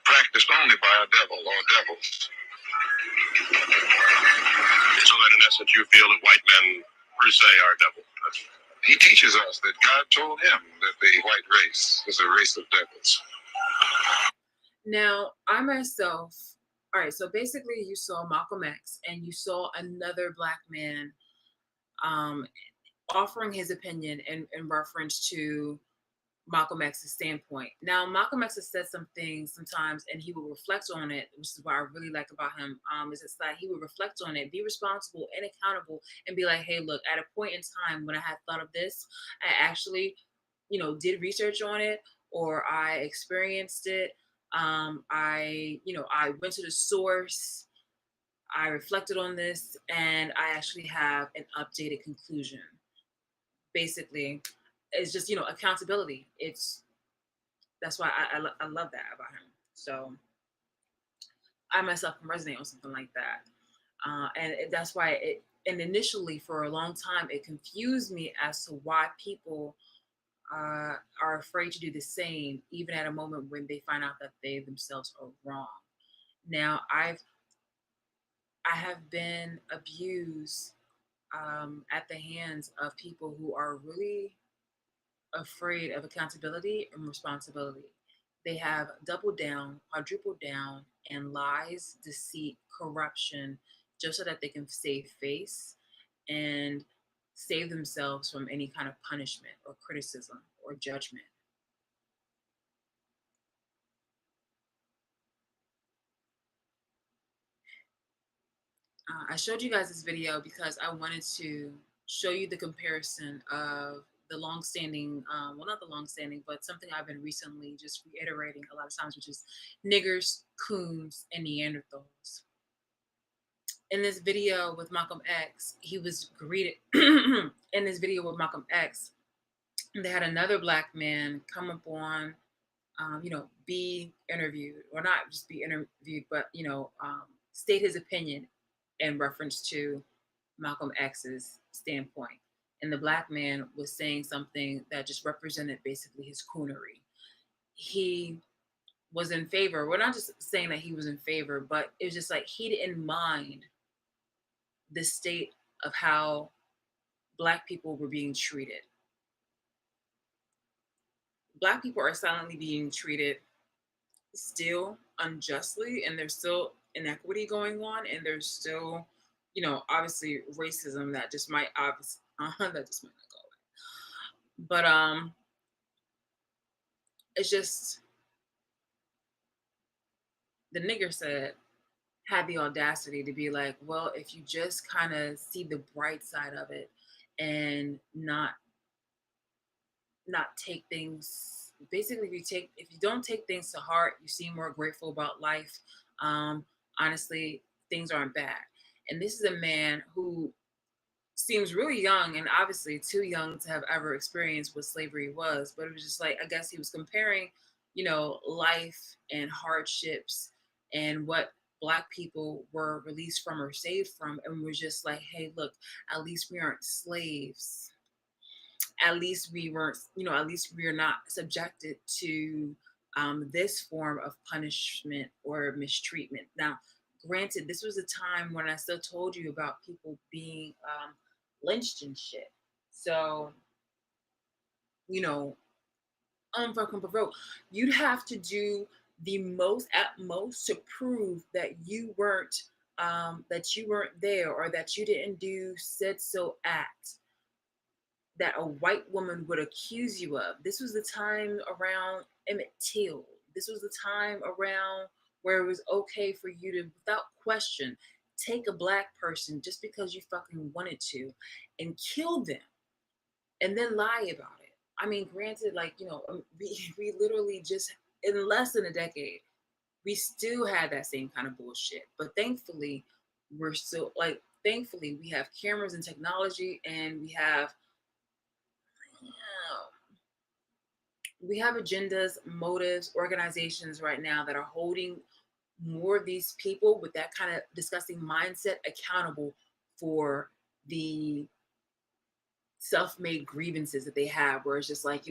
practiced only by a devil or devils. So that in essence you feel that white men per se are devils. He teaches us that God told him that the white race is a race of devils. Now, I myself, all right, so basically you saw Malcolm X and you saw another black man um, offering his opinion in reference to Malcolm X's standpoint. Now, Malcolm X has said some things sometimes, and he will reflect on it, which is what I really like about him. Is it's that he will reflect on it, be responsible and accountable, and be like, "Hey, look, at a point in time when I had thought of this, I actually, did research on it, or I experienced it. I went to the source. I reflected on this, and I actually have an updated conclusion." Basically, it's just accountability. That's why I love that about him. So I myself can resonate on something like that, that's why and initially for a long time it confused me as to why people are afraid to do the same, even at a moment when they find out that they themselves are wrong. Now I have been abused at the hands of people who are really afraid of accountability and responsibility. They have doubled down, quadrupled down in lies, deceit, corruption, just so that they can save face and save themselves from any kind of punishment or criticism or judgment. I showed you guys this video because I wanted to show you the comparison of the long-standing, well, not the long-standing, but something I've been recently just reiterating a lot of times, which is niggers, coons, and Neanderthals. In this video with Malcolm X, he was greeted in this video with Malcolm X. They had another black man come up on, be interviewed, or not just be interviewed, but state his opinion in reference to Malcolm X's standpoint. And the black man was saying something that just represented basically his coonery. He was in favor. We're not just saying that he was in favor, but it was just like he didn't mind the state of how black people were being treated. Black people are silently being treated still unjustly, and there's still inequity going on, and there's still obviously racism that just might That just might not go away. But it's just the nigger said had the audacity to be like, well, if you just kind of see the bright side of it and not take things, basically, if you don't take things to heart, you seem more grateful about life. um Honestly, things aren't bad. And this is a man who seems really young, and obviously too young to have ever experienced what slavery was. But it was just like, I guess he was comparing, life and hardships and what black people were released from or saved from, and was just like, hey, look, at least we aren't slaves. At least we weren't, at least we are not subjected to this form of punishment or mistreatment. Now, granted, this was a time when I still told you about people being lynched and shit. So, you know, unfucking provoked, you'd have to do the most at most to prove that you weren't there, or that you didn't do said so act that a white woman would accuse you of. This was the time around Emmett Till. This was the time around where it was okay for you to, without question, take a black person just because you fucking wanted to and kill them and then lie about it. I mean, granted, like, we literally just, in less than a decade, we still had that same kind of bullshit. But thankfully, thankfully, we have cameras and technology, and we have agendas, motives, organizations right now that are holding more of these people with that kind of disgusting mindset accountable for the self-made grievances that they have, where it's just like,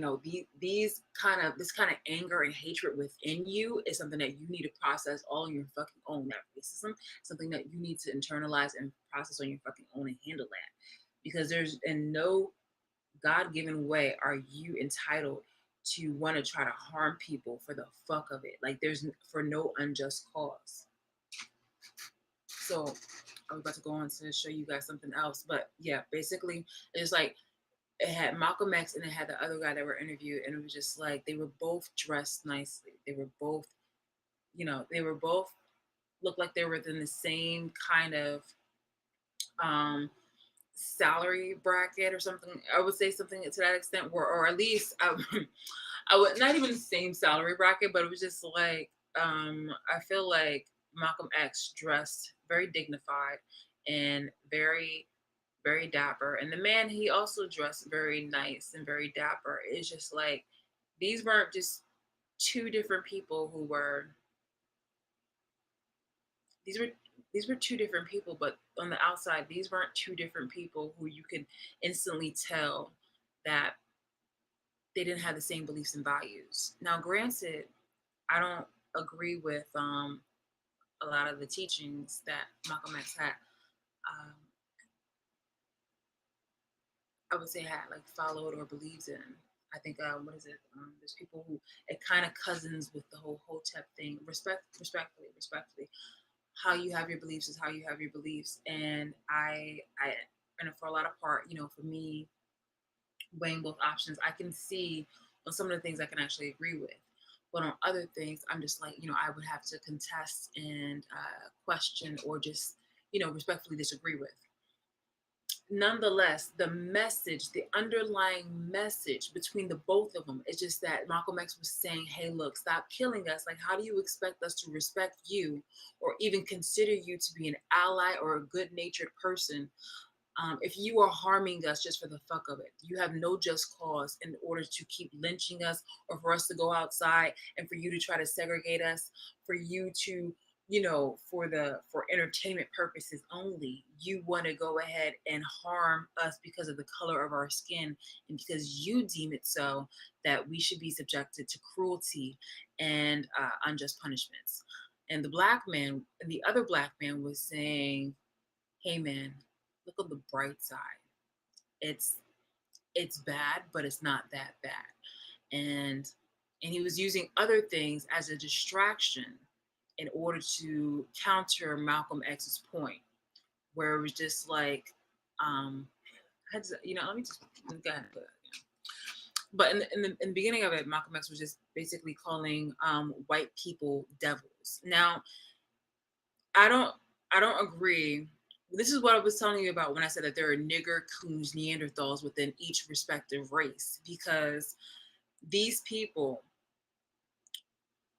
this kind of anger and hatred within you is something that you need to process all on your fucking own. That racism, something that you need to internalize and process on your fucking own and handle that. Because there's in no God-given way are you entitled to want to try to harm people for the fuck of it. Like, there's for no unjust cause. So I was about to go on to show you guys something else, but yeah, basically it's like it had Malcolm X and it had the other guy that were interviewed, and it was just like they were both dressed nicely. They were both, they were both looked like they were in the same kind of um salary bracket or something. I would say something to that extent, or at least I would not even the same salary bracket, but it was just like I feel like Malcolm X dressed very dignified and very, very dapper, and the man, he also dressed very nice and very dapper. It's just like these weren't just two different people who were these were these were two different people, but on the outside, these weren't two different people who you could instantly tell that they didn't have the same beliefs and values. Now, granted, I don't agree with a lot of the teachings that Malcolm X had. Um, I would say had like followed or believes in. I think what is it? There's people who it kind of cousins with the whole Hotep thing. Respectfully, how you have your beliefs is how you have your beliefs, and and for a lot of part, for me, weighing both options, I can see on some of the things I can actually agree with. But on other things, I'm just like, I would have to contest and question, or just, respectfully disagree with. Nonetheless, the underlying message between the both of them is just that Malcolm X was saying, hey, look, stop killing us. Like, how do you expect us to respect you or even consider you to be an ally or a good natured person if you are harming us just for the fuck of it? You have no just cause in order to keep lynching us, or for us to go outside and for you to try to segregate us, for you to, for entertainment purposes only. You want to go ahead and harm us because of the color of our skin, and because you deem it so that we should be subjected to cruelty and unjust punishments. And the other black man was saying, hey man, look on the bright side. It's it's bad, but it's not that bad. And he was using other things as a distraction in order to counter Malcolm X's point, where it was just like, um, I had to, let me just go ahead and put it. But in the beginning of it, Malcolm X was just basically calling white people devils. Now, I don't I don't agree. This is what I was telling you about when I said that there are nigger, coons, Neanderthals within each respective race, because these people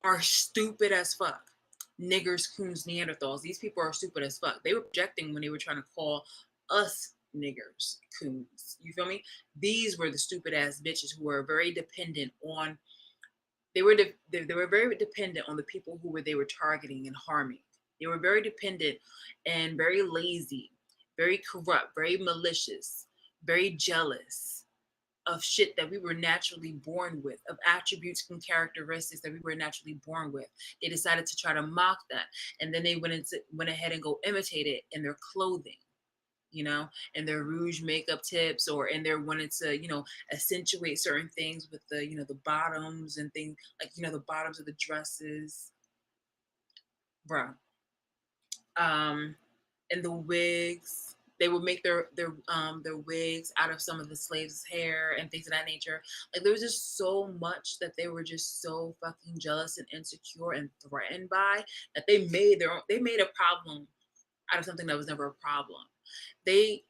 are stupid as fuck. Niggers, coons, Neanderthals. These people are stupid as fuck. They were projecting when they were trying to call us niggers, coons. You feel me? These were the stupid ass bitches who were very dependent on. They were very dependent on the people who they were targeting and harming. They were very dependent and very lazy, very corrupt, very malicious, very jealous of shit that we were naturally born with, of attributes and characteristics that we were naturally born with. They decided to try to mock that, and then they went ahead and go imitate it in their clothing, and their rouge makeup tips, or in their wanted to, accentuate certain things with the bottoms and things like, the bottoms of the dresses, bro. Um, and the wigs. They would make their wigs out of some of the slaves' hair and things of that nature. Like, there was just so much that they were just so fucking jealous and insecure and threatened by, that they made a problem out of something that was never a problem. They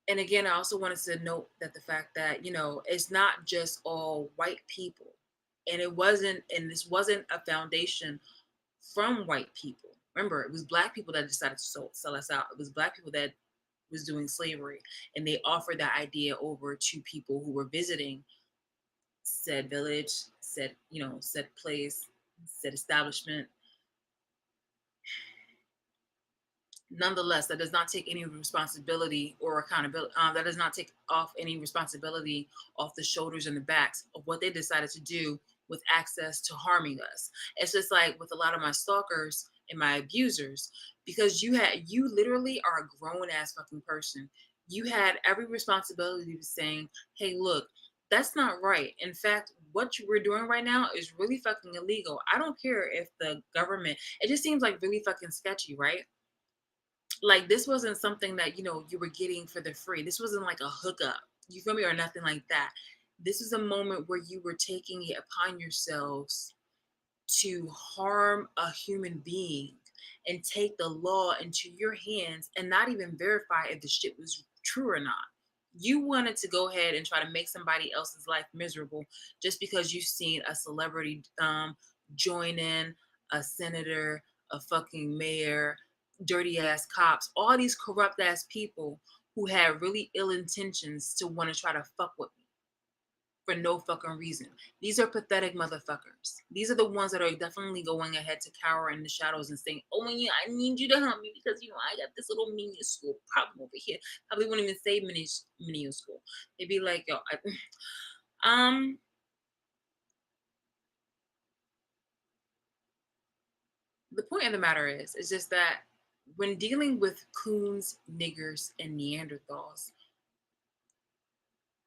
and again, I also wanted to note that the fact that, it's not just all white people. And this wasn't a foundation from white people. Remember, it was black people that decided to sell us out. It was black people that was doing slavery, and they offered that idea over to people who were visiting said village, said place, said establishment. Nonetheless, that does not take any responsibility or accountability. That does not take off any responsibility off the shoulders and the backs of what they decided to do with access to harming us. It's just like with a lot of my stalkers and my abusers, because you literally are a grown ass fucking person. You had every responsibility to saying, "Hey, look, that's not right. In fact, what you were doing right now is really fucking illegal. I don't care if the government." It just seems like really fucking sketchy, right? Like, this wasn't something that you were getting for the free. This wasn't like a hookup, you feel me, or nothing like that. This is a moment where you were taking it upon yourselves to harm a human being and take the law into your hands and not even verify if the shit was true or not. You wanted to go ahead and try to make somebody else's life miserable just because you've seen a celebrity join in, a senator, a fucking mayor, dirty ass cops, all these corrupt ass people who had really ill intentions to want to try to fuck with me for no fucking reason. These are pathetic motherfuckers. These are the ones that are definitely going ahead to cower in the shadows and saying, "Oh, yeah, I need you to help me because I got this little minuscule problem over here." Probably wouldn't even say minuscule. They'd be like, "Yo, um." The point of the matter is just that when dealing with coons, niggers, and Neanderthals,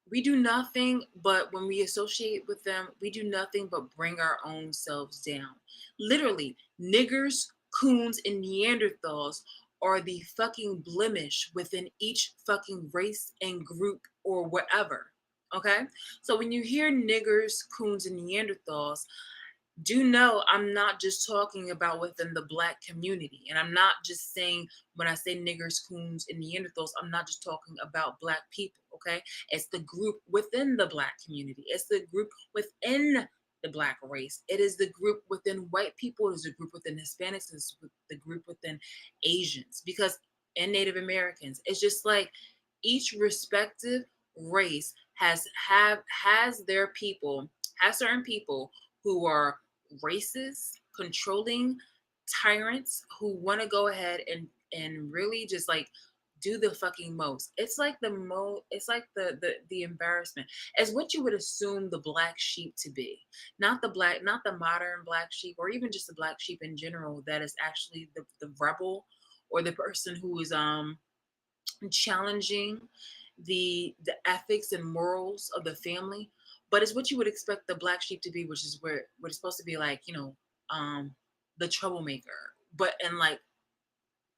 we do nothing but when we associate with them, we do nothing but bring our own selves down. Literally, niggers, coons, and Neanderthals are the fucking blemish within each fucking race and group or whatever. Okay? So when you hear niggers, coons, and Neanderthals, do know I'm not just talking about within the black community. And I'm not just saying, when I say niggers, coons, and Neanderthals, I'm not just talking about black people, okay? It's the group within the black community. It's the group within the black race. It is the group within white people. It is the group within Hispanics. It's the group within Asians. Because and Native Americans, it's just like each respective race has their people, has certain people who are racist, controlling tyrants who want to go ahead and really just like do the fucking most. It's like it's like the embarrassment. As what you would assume the black sheep to be. Not the modern black sheep, or even just the black sheep in general, that is actually the rebel, or the person who is challenging the ethics and morals of the family. But it's what you would expect the black sheep to be, which is where what it's supposed to be, like, um the troublemaker, but in like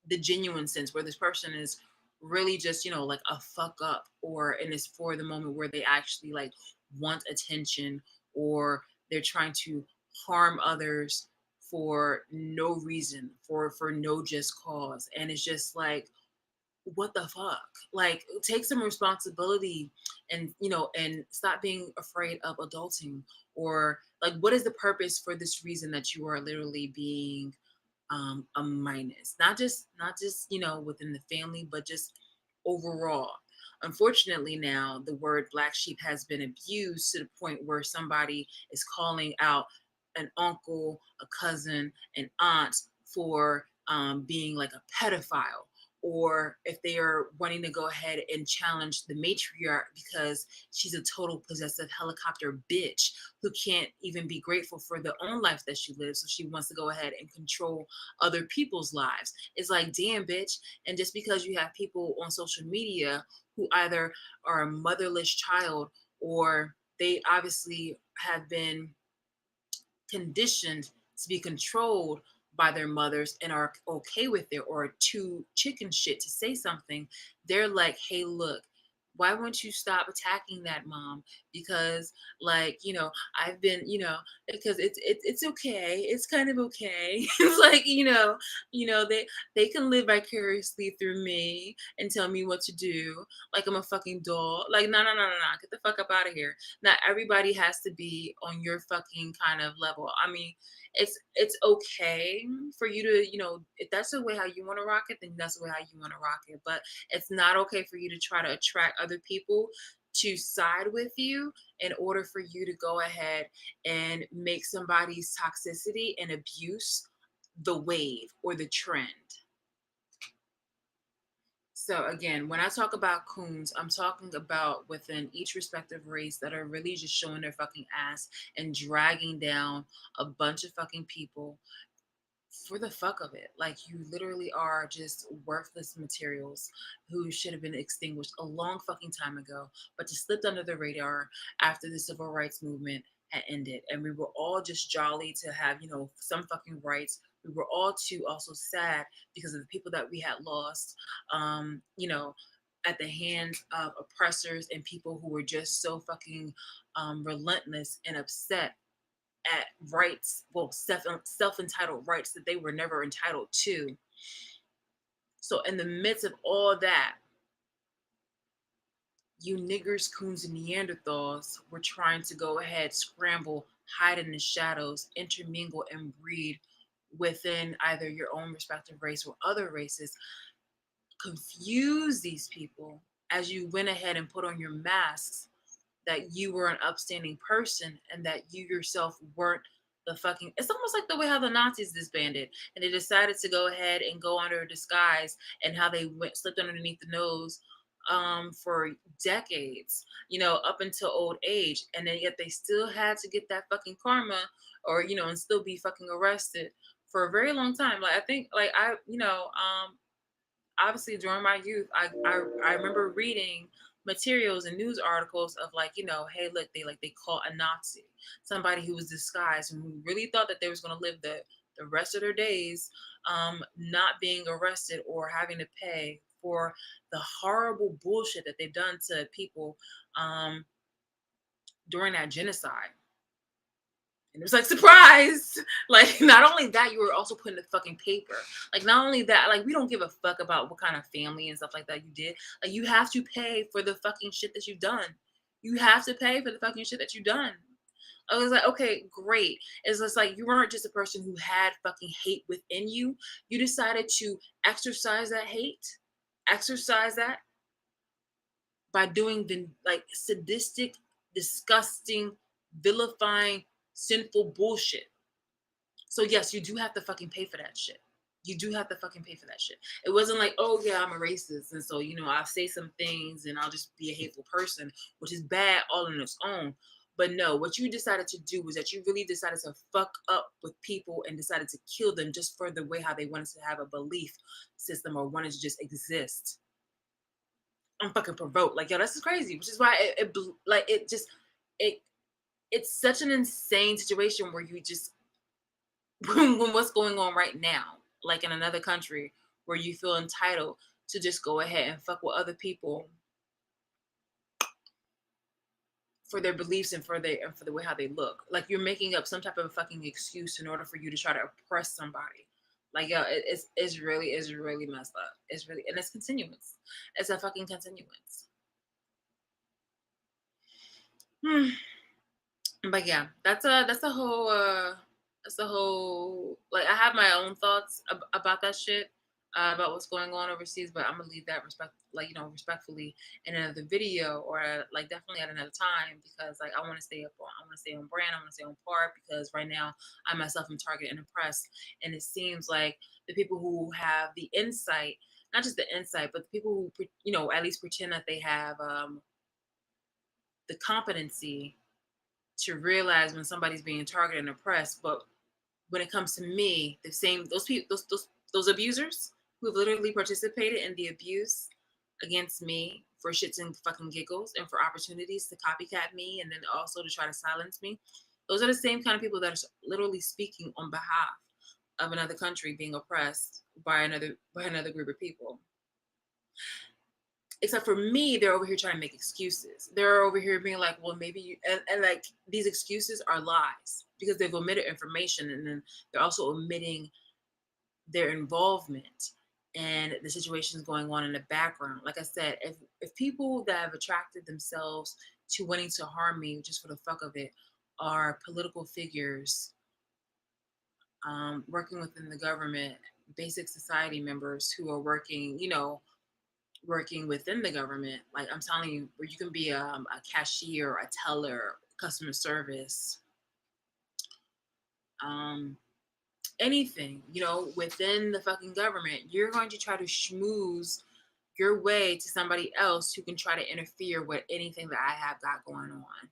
the genuine sense, where this person is really just, like a fuck up, or and it's for the moment where they actually like want attention, or they're trying to harm others for no reason, for no just cause. And it's just like, what the fuck? Like, take some responsibility, and and stop being afraid of adulting. Or like, what is the purpose for this reason that you are literally being a minus? Not just within the family, but just overall. Unfortunately, now the word black sheep has been abused to the point where somebody is calling out an uncle, a cousin, an aunt for being like a pedophile, or if they are wanting to go ahead and challenge the matriarch because she's a total possessive helicopter bitch who can't even be grateful for the own life that she lives, so she wants to go ahead and control other people's lives. It's like, damn, bitch. And just because you have people on social media who either are a motherless child, or they obviously have been conditioned to be controlled by their mothers and are okay with it, or too chicken shit to say something, they're like, hey, look, why won't you stop attacking that mom? Because, like, I've been, because it's okay, it's kind of okay. It's like, they can live vicariously through me and tell me what to do, like I'm a fucking doll. Like, no, no, no, no, no, get the fuck up out of here. Not everybody has to be on your fucking kind of level. I mean, it's okay for you to, if that's the way how you want to rock it, then that's the way how you want to rock it. But it's not okay for you to try to attract other people to side with you in order for you to go ahead and make somebody's toxicity and abuse the wave or the trend. So again, when I talk about coons, I'm talking about within each respective race that are really just showing their fucking ass and dragging down a bunch of fucking people for the fuck of it. Like, you literally are just worthless materials who should have been extinguished a long fucking time ago, but just slipped under the radar after the civil rights movement had ended. And we were all just jolly to have, some fucking rights. We were all too also sad because of the people that we had lost, at the hands of oppressors and people who were just so fucking relentless and upset at rights, well, self-entitled rights that they were never entitled to. So in the midst of all that, you niggers, coons, and Neanderthals were trying to go ahead, scramble, hide in the shadows, intermingle, and breed within either your own respective race or other races. Confuse these people as you went ahead and put on your masks that you were an upstanding person and that you yourself weren't the fucking. It's almost like the way how the Nazis disbanded and they decided to go ahead and go under a disguise, and how they slipped underneath the nose for decades, up until old age, and then yet they still had to get that fucking karma, or and still be fucking arrested for a very long time. Like, I think, like, obviously during my youth, I remember reading materials and news articles of, like, hey, look, they caught a Nazi, somebody who was disguised and who really thought that they was going to live the rest of their days not being arrested or having to pay for the horrible bullshit that they've done to people during that genocide. And it was like, surprise! Like, not only that, you were also put in the fucking paper. Like, not only that, like, we don't give a fuck about what kind of family and stuff like that you did. Like, you have to pay for the fucking shit that you've done. You have to pay for the fucking shit that you've done. I was like, okay, great. It's just like, you weren't just a person who had fucking hate within you. You decided to exercise that hate, exercise that by doing the, like, sadistic, disgusting, vilifying, sinful bullshit. So yes, you do have to fucking pay for that shit. You do have to fucking pay for that shit. It wasn't like, oh yeah, I'm a racist, and so I'll say some things and I'll just be a hateful person, which is bad all on its own. But no, what you decided to do was that you really decided to fuck up with people and decided to kill them just for the way how they wanted to have a belief system or wanted to just exist. I'm fucking provoked. Like, yo, this is crazy. Which is why it it's such an insane situation where you just when what's going on right now, like in another country, where you feel entitled to just go ahead and fuck with other people for their beliefs and for the way how they look. Like you're making up some type of fucking excuse in order for you to try to oppress somebody. Like yo, it's really messed up. It's really, and it's continuance. It's a fucking continuance. Hmm. But yeah, that's a whole, like I have my own thoughts about that shit, about what's going on overseas, but I'm gonna leave that respectfully in another video, or like definitely at another time, because like I want to stay on brand, I want to stay on par, because right now I myself am targeted and oppressed, and it seems like the people who have the insight, not just the insight, but the people who at least pretend that they have the competency to realize when somebody's being targeted and oppressed. But when it comes to me, the same those people, those abusers who have literally participated in the abuse against me for shits and fucking giggles and for opportunities to copycat me and then also to try to silence me. Those are the same kind of people that are literally speaking on behalf of another country being oppressed by another group of people. Except for me, they're over here trying to make excuses. They're over here being like, well, maybe you, and like these excuses are lies because they've omitted information, and then they're also omitting their involvement and the situations going on in the background. Like I said, if people that have attracted themselves to wanting to harm me just for the fuck of it are political figures, working within the government, basic society members who are working, working within the government, like I'm telling you, where you can be a cashier, a teller, customer service, um, anything, within the fucking government, you're going to try to schmooze your way to somebody else who can try to interfere with anything that I have got going on.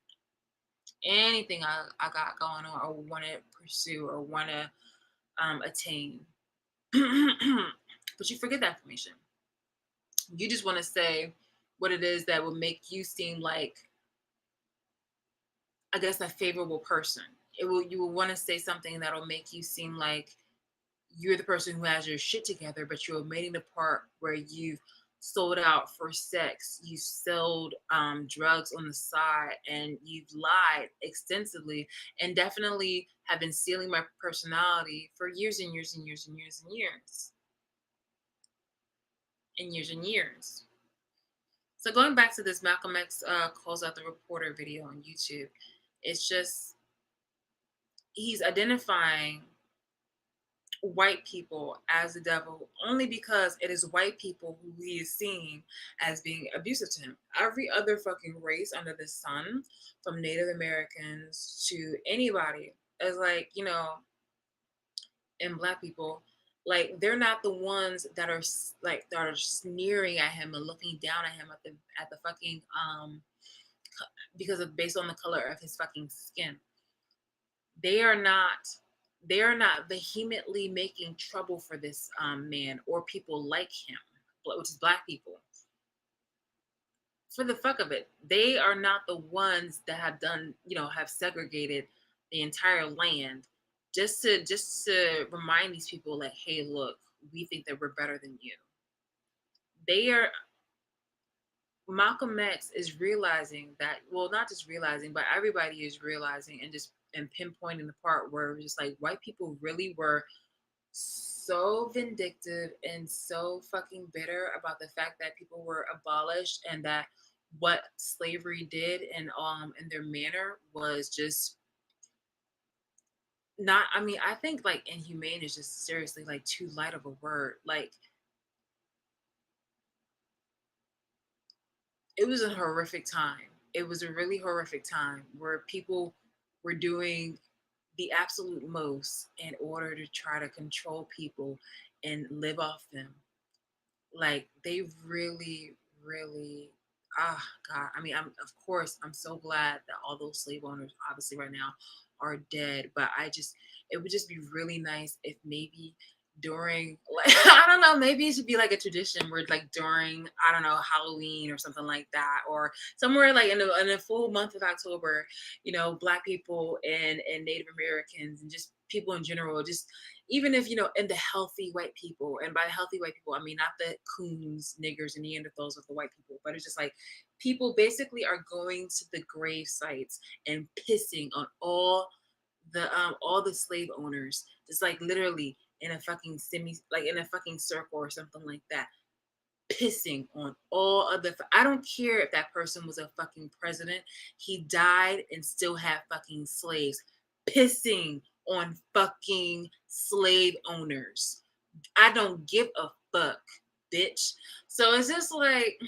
Anything I got going on or want to pursue or want to attain. But you forget that information. You just want to say what it is that will make you seem like, I guess, a favorable person. You will want to say something that'll make you seem like you're the person who has your shit together, but you're omitting the part where you've sold out for sex, you sold drugs on the side, and you've lied extensively, and definitely have been sealing my personality for years and years and years and years and years and years and years. So going back to this Malcolm X calls out the reporter video on YouTube, it's just he's identifying white people as the devil only because it is white people who he is seeing as being abusive to him. Every other fucking race under the sun, from Native Americans to anybody, is like, and black people, like they're not the ones that are like that are sneering at him and looking down at him at the fucking because of based on the color of his fucking skin. They are not they are not vehemently making trouble for this man or people like him, which is black people, for the fuck of it. They are not the ones that have done, have segregated the entire land just to remind these people like, hey, look, we think that we're better than you. They are Malcolm X is realizing that, well, not just realizing, but everybody is realizing and pinpointing the part where just like white people really were so vindictive and so fucking bitter about the fact that people were abolished, and that what slavery did and in their manner was just not, I mean, I think like inhumane is just seriously like too light of a word. Like it was a horrific time. It was a really horrific time where people were doing the absolute most in order to try to control people and live off them. Like they really, really, God. I mean, I'm so glad that all those slave owners obviously right now are dead. But it would just be really nice if maybe during like I don't know, maybe it should be like a tradition where like during I don't know Halloween or something like that, or somewhere like in the full month of October, Black people and Native Americans and just people in general, just even if and the healthy white people, and by healthy white people I mean not the coons, niggers, and Neanderthals of the white people, but it's just like people basically are going to the grave sites and pissing on all the slave owners, just like literally in a fucking like in a fucking circle or something like that, pissing on all of the. I don't care if that person was a fucking president. He died and still had fucking slaves. Pissing on fucking slave owners. I don't give a fuck, bitch. So it's just like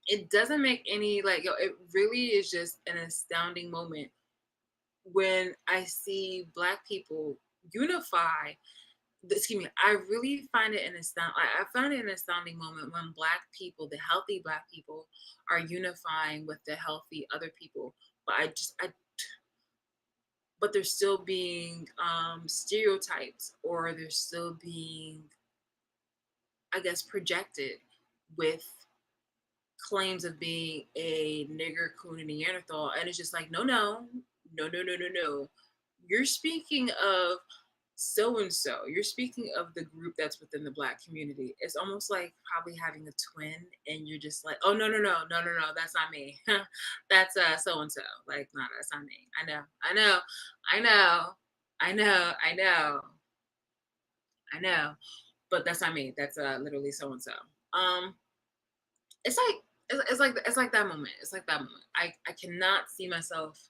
it doesn't make any like it really is just an astounding moment when I see Black people unify. Excuse me, I really find it I find it an astounding moment when Black people, the healthy Black people, are unifying with the healthy other people. But but they're still being stereotyped, or they're still being, I guess, projected with claims of being a nigger, coon, and Neanderthal, and it's just like, no, no, no, no, no, no, no. You're speaking of so and so. You're speaking of the group that's within the Black community. It's almost like probably having a twin, and you're just like, oh no, no, no, no, no, no, that's not me. That's so and so. Like, no, that's not me. I know, I know, I know, I know, I know, I know, but that's not me. That's literally so and so. Um, it's like it's like that moment. It's like that moment. I cannot see myself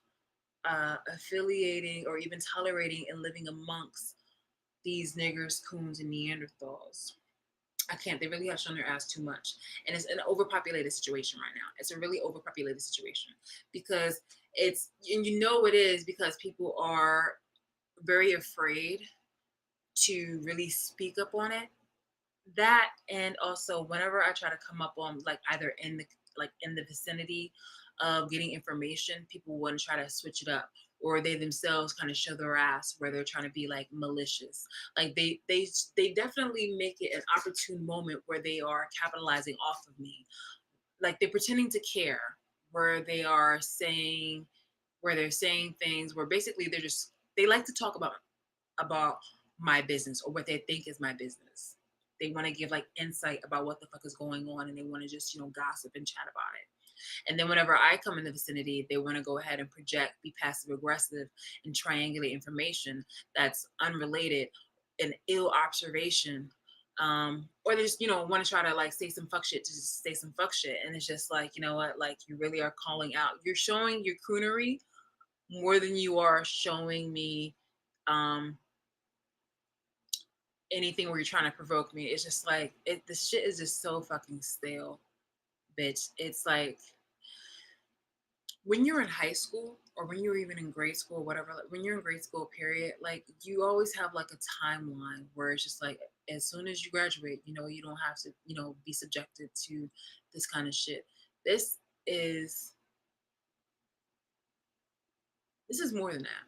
affiliating or even tolerating and living amongst these niggers, coons, and Neanderthals. I can't. They really have shown their ass too much, and it's an overpopulated situation right now. It's a really overpopulated situation because and it is because people are very afraid to really speak up on it. That, and also whenever I try to come up on like either in the vicinity of getting information, people want to try to switch it up, or they themselves kind of show their ass where they're trying to be like malicious. Like they definitely make it an opportune moment where they are capitalizing off of me. Like they're pretending to care, where they're saying things where basically they like to talk about my business or what they think is my business. They want to give like insight about what the fuck is going on, and they want to just, gossip and chat about it. And then whenever I come in the vicinity, they want to go ahead and project, be passive aggressive, and triangulate information that's unrelated, an ill observation. Or they just, want to try to like say some fuck shit to just say some fuck shit. And it's just like, you know what, like you really are calling out. You're showing your coonery more than you are showing me um anything where you're trying to provoke me. It's just like the shit is just so fucking stale, bitch. It's like when you're in high school or when you're even in grade school, whatever, like when you're in grade school period, like you always have like a timeline where it's just like as soon as you graduate, you don't have to, be subjected to this kind of shit. This is this is more than that.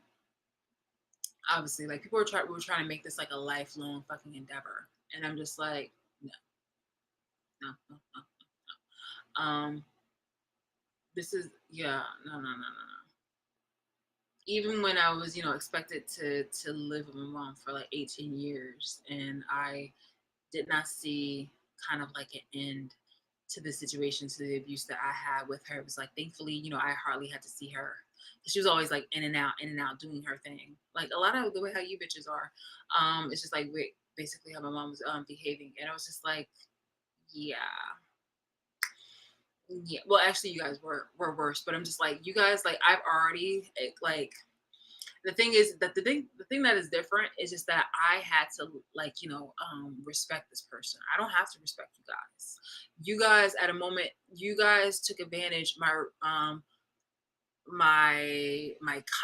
Obviously, like we were trying to make this like a lifelong fucking endeavor. And I'm just like, no, no, no, no. This is yeah, no, no, no, no, no. Even when I was, expected to live with my mom for like 18 years, and I did not see kind of like an end to the situation, to the abuse that I had with her. It was like, thankfully, I hardly had to see her. She was always like in and out, doing her thing. Like a lot of the way how you bitches are. It's just like basically how my mom was behaving, and I was just like, yeah, yeah. Well, actually, you guys were worse, but I'm just like, you guys, like I've already like the thing is that the thing that is different is just that I had to like respect this person. I don't have to respect you guys. You guys at a moment, you guys took advantage my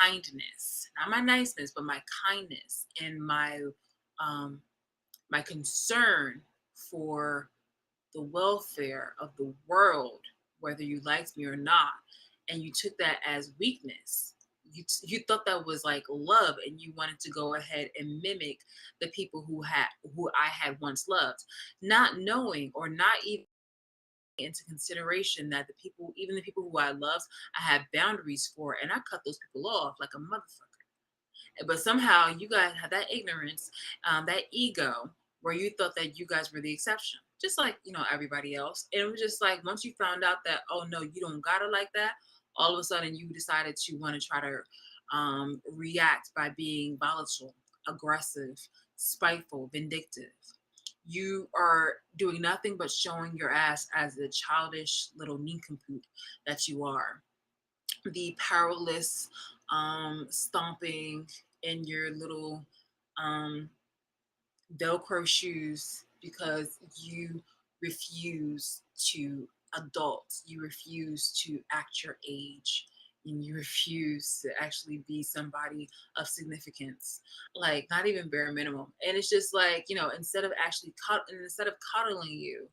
kindness, not my niceness, but my kindness and um my concern for the welfare of the world, whether you liked me or not, and you took that as weakness. you thought that was like love, and you wanted to go ahead and mimic the people who I had once loved, not knowing or not even into consideration that the people, even the people who I loved, I had boundaries for, and I cut those people off like a motherfucker. But somehow you guys had that ignorance, that ego, where you thought that you guys were the exception, just like everybody else. And it was just like once you found out that, oh no, you don't got it like that, all of a sudden you decided to want to try to react by being volatile, aggressive, spiteful, vindictive. You are doing nothing but showing your ass as the childish little nincompoop that you are, the powerless, stomping in your little um, Velcro shoes because you refuse to adult, you refuse to act your age, and you refuse to actually be somebody of significance, like not even bare minimum. And it's just like, instead of cuddling you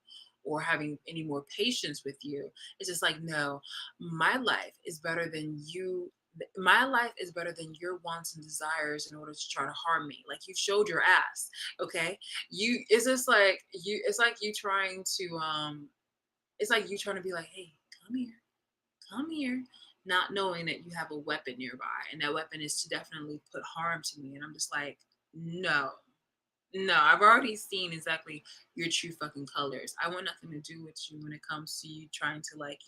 or having any more patience with you, it's just like, no, my life is better than you. My life is better than your wants and desires in order to try to harm me. Like, you showed your ass. Okay, you it's just like you it's like you trying to it's like you trying to be like, hey, come here, come here, not knowing that you have a weapon nearby, and that weapon is to definitely put harm to me. And I'm just like, no, no, I've already seen exactly your true fucking colors. I want nothing to do with you when it comes to you trying to, like,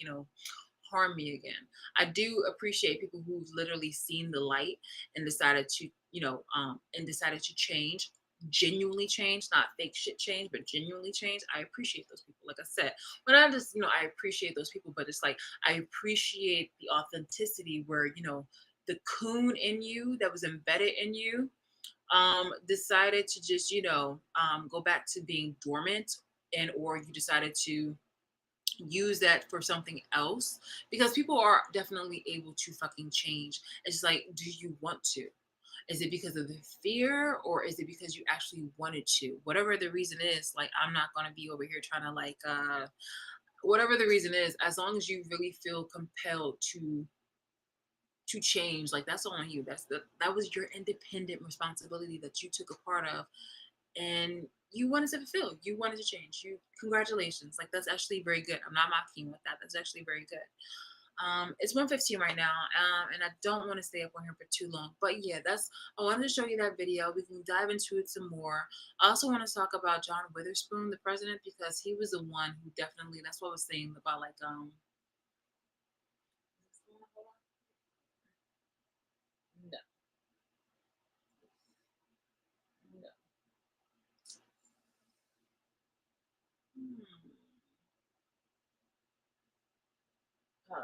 harm me again. I do appreciate people who've literally seen the light and decided to, decided to change, genuinely change, not fake shit change, but genuinely change. I appreciate those people. Like I said, but I just, I appreciate those people, but it's like I appreciate the authenticity where, the coon in you that was embedded in you decided to just, go back to being dormant, and or you decided to use that for something else, because people are definitely able to fucking change. It's just like, do you want to? Is it because of the fear, or is it because you actually wanted to? Whatever the reason is, like, I'm not going to be over here trying to, like, whatever the reason is, as long as you really feel compelled to change, like, that's on you. That was your independent responsibility that you took a part of, and you wanted to fulfill. You wanted to change. You Congratulations. Like, that's actually very good. I'm not mocking you with that. That's actually very good. It's 1:15 right now, and I don't want to stay up on here for too long. But yeah, that's I wanted to show you that video. We can dive into it some more. I also want to talk about John Witherspoon, the president, because he was the one who definitely. That's what I was saying about, like, no, no. Hmm. Huh.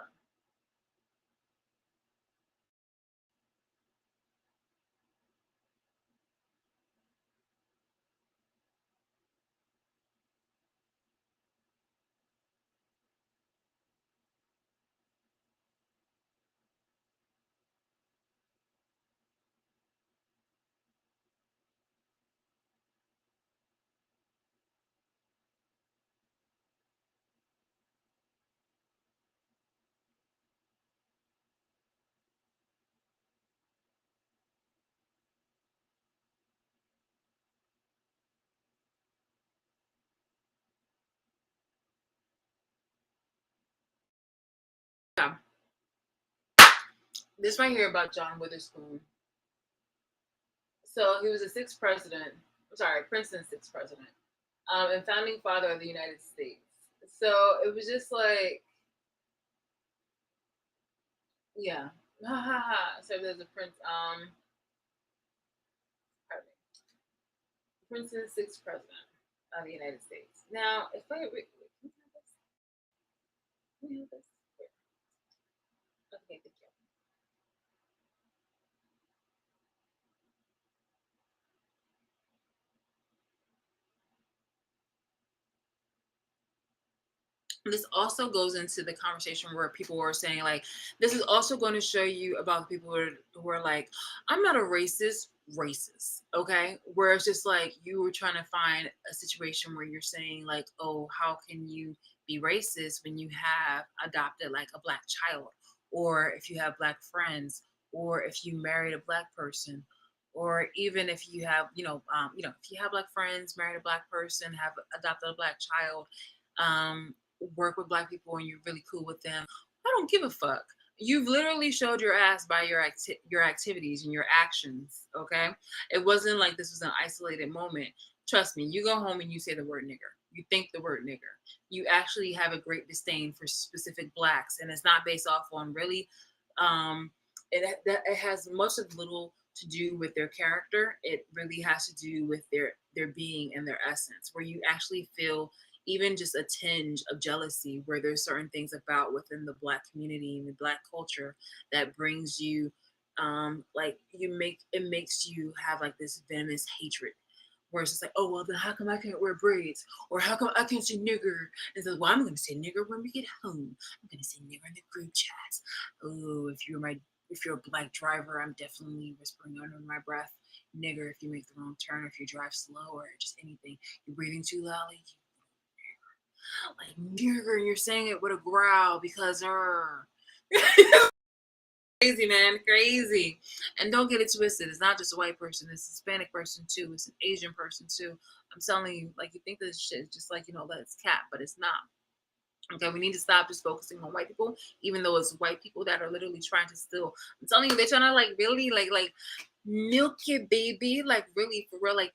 Yeah, this right here about John Witherspoon. So he was the sixth president. Sorry, Princeton's sixth president, and founding father of the United States. So it was just like, yeah, ha ha ha. So there's a pardon me, Princeton's sixth president of the United States. Now, if I wait, can we have this? Can we have this? Here. Okay, thank you. This also goes into the conversation where people were saying, like, this is also going to show you about the people who are like, I'm not a racist, okay, where it's just like you were trying to find a situation where you're saying, like, oh, how can you be racist when you have adopted, like, a black child, or if you have black friends, or if you married a black person, or even if you have, if you have black friends, married a black person, have adopted a black child, um, work with black people, and you're really cool with them. I don't give a fuck. You've literally showed your ass by your activities and your actions. Okay, it wasn't like this was an isolated moment. Trust me, you go home and you say the word nigger. You think the word nigger. You actually have a great disdain for specific blacks, and it's not based off on really. Um, it has much of little to do with their character. It really has to do with their being and their essence, where you actually feel even just a tinge of jealousy, where there's certain things about within the black community and the black culture that brings you like it makes you have like this venomous hatred, where it's just like, oh well, then how come I can't wear braids, or how come I can't say nigger? And so, well, I'm gonna say nigger when we get home. I'm gonna say nigger in the group chats. Oh, if you're a black driver, I'm definitely whispering under my breath, nigger, if you make the wrong turn, if you drive slow, or just anything, you're breathing too loudly, like nigger, and you're saying it with a growl because crazy, man, crazy. And don't get it twisted. It's not just a white person. It's a Hispanic person too. It's an Asian person too. I'm telling you, like you think this shit is just like that's cap, but it's not. Okay, we need to stop just focusing on white people, even though it's white people that are literally trying to steal. I'm telling you, they're trying to like really like milk your baby, like really for real, like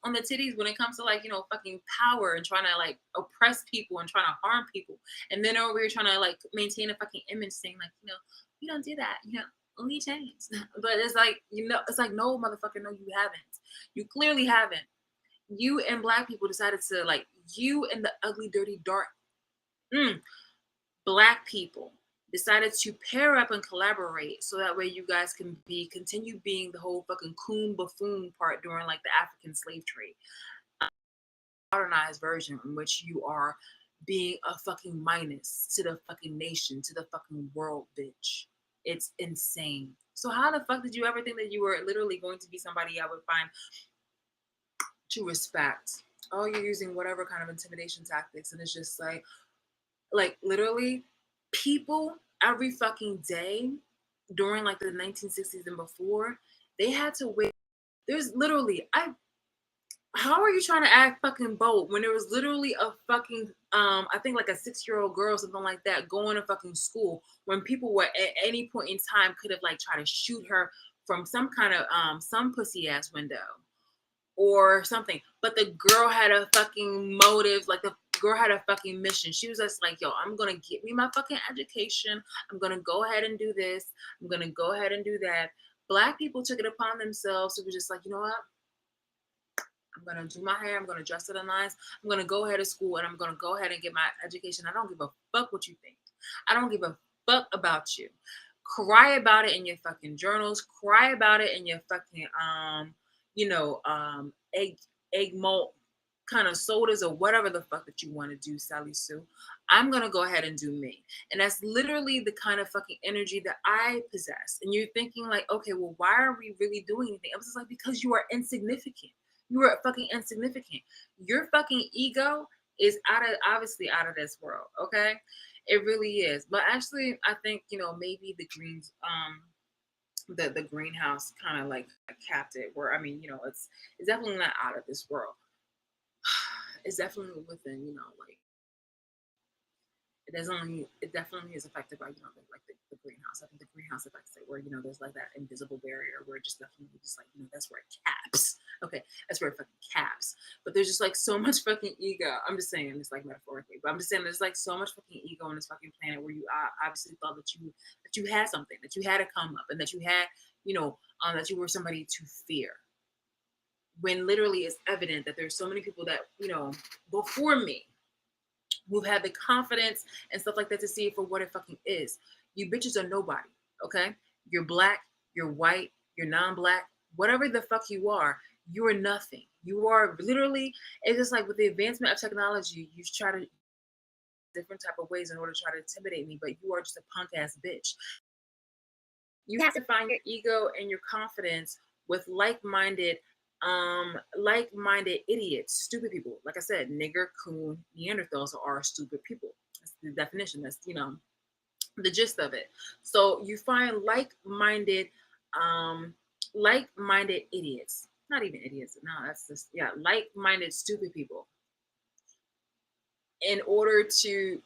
on the titties when it comes to like fucking power and trying to like oppress people and trying to harm people, and then over here trying to like maintain a fucking image saying like you don't do that, only James. But it's like it's like no motherfucker, no, you haven't. You clearly haven't. You and black people decided to like you and the ugly, dirty, dark black people decided to pair up and collaborate so that way you guys can continue being the whole fucking coon buffoon part during like the African slave trade. Modernized version in which you are being a fucking minus to the fucking nation, to the fucking world, bitch. It's insane. So how the fuck did you ever think that you were literally going to be somebody I would find to respect? Oh, you're using whatever kind of intimidation tactics, and it's just like literally people every fucking day during like the 1960s and before, they had to wait. There's literally how are you trying to act fucking bold when there was literally a fucking I think like a 6-year-old girl, something like that, going to fucking school, when people were at any point in time could have like tried to shoot her from some kind of some pussy ass window or something. But the girl had a fucking motive. Like the girl had a fucking mission. She was just like, yo, I'm gonna get me my fucking education. I'm gonna go ahead and do this. I'm gonna go ahead and do that. Black people took it upon themselves to be just like, you know what? I'm gonna do my hair. I'm gonna dress it nice. I'm gonna go ahead to school and I'm gonna go ahead and get my education. I don't give a fuck what you think. I don't give a fuck about you. Cry about it in your fucking journals. Cry about it in your fucking egg malt kind of sodas or whatever the fuck that you want to do, Sally Sue. I'm gonna go ahead and do me. And that's literally the kind of fucking energy that I possess. And you're thinking like, okay, well, why are we really doing anything? I was just like, because you are insignificant. You are fucking insignificant. Your fucking ego is obviously out of this world. Okay, it really is. But actually, I think maybe the greens the greenhouse kind of like capped it. Where I mean, it's definitely not out of this world. It's definitely within like it definitely is affected by the greenhouse. I think the greenhouse affects it where there's like that invisible barrier where it just definitely just like that's where it caps. Okay, that's where it fucking caps. But there's just like so much fucking ego. I'm just saying this like metaphorically, but I'm just saying there's like so much fucking ego on this fucking planet where you obviously thought that you had something, that you had a come up, and that you had that you were somebody to fear. When literally it's evident that there's so many people that before me who've had the confidence and stuff like that to see it for what it fucking is. You bitches are nobody, okay? You're black, you're white, you're non-black, whatever the fuck you are nothing. You are literally, it's just like with the advancement of technology, you try to different type of ways in order to try to intimidate me, but you are just a punk ass bitch. You have to find your ego and your confidence with like-minded idiots, stupid people. Like I said, nigger, coon, Neanderthals are stupid people. That's the definition. That's the gist of it. So you find um, like-minded idiots. Not even idiots. No, that's just yeah, like-minded stupid people. In order to,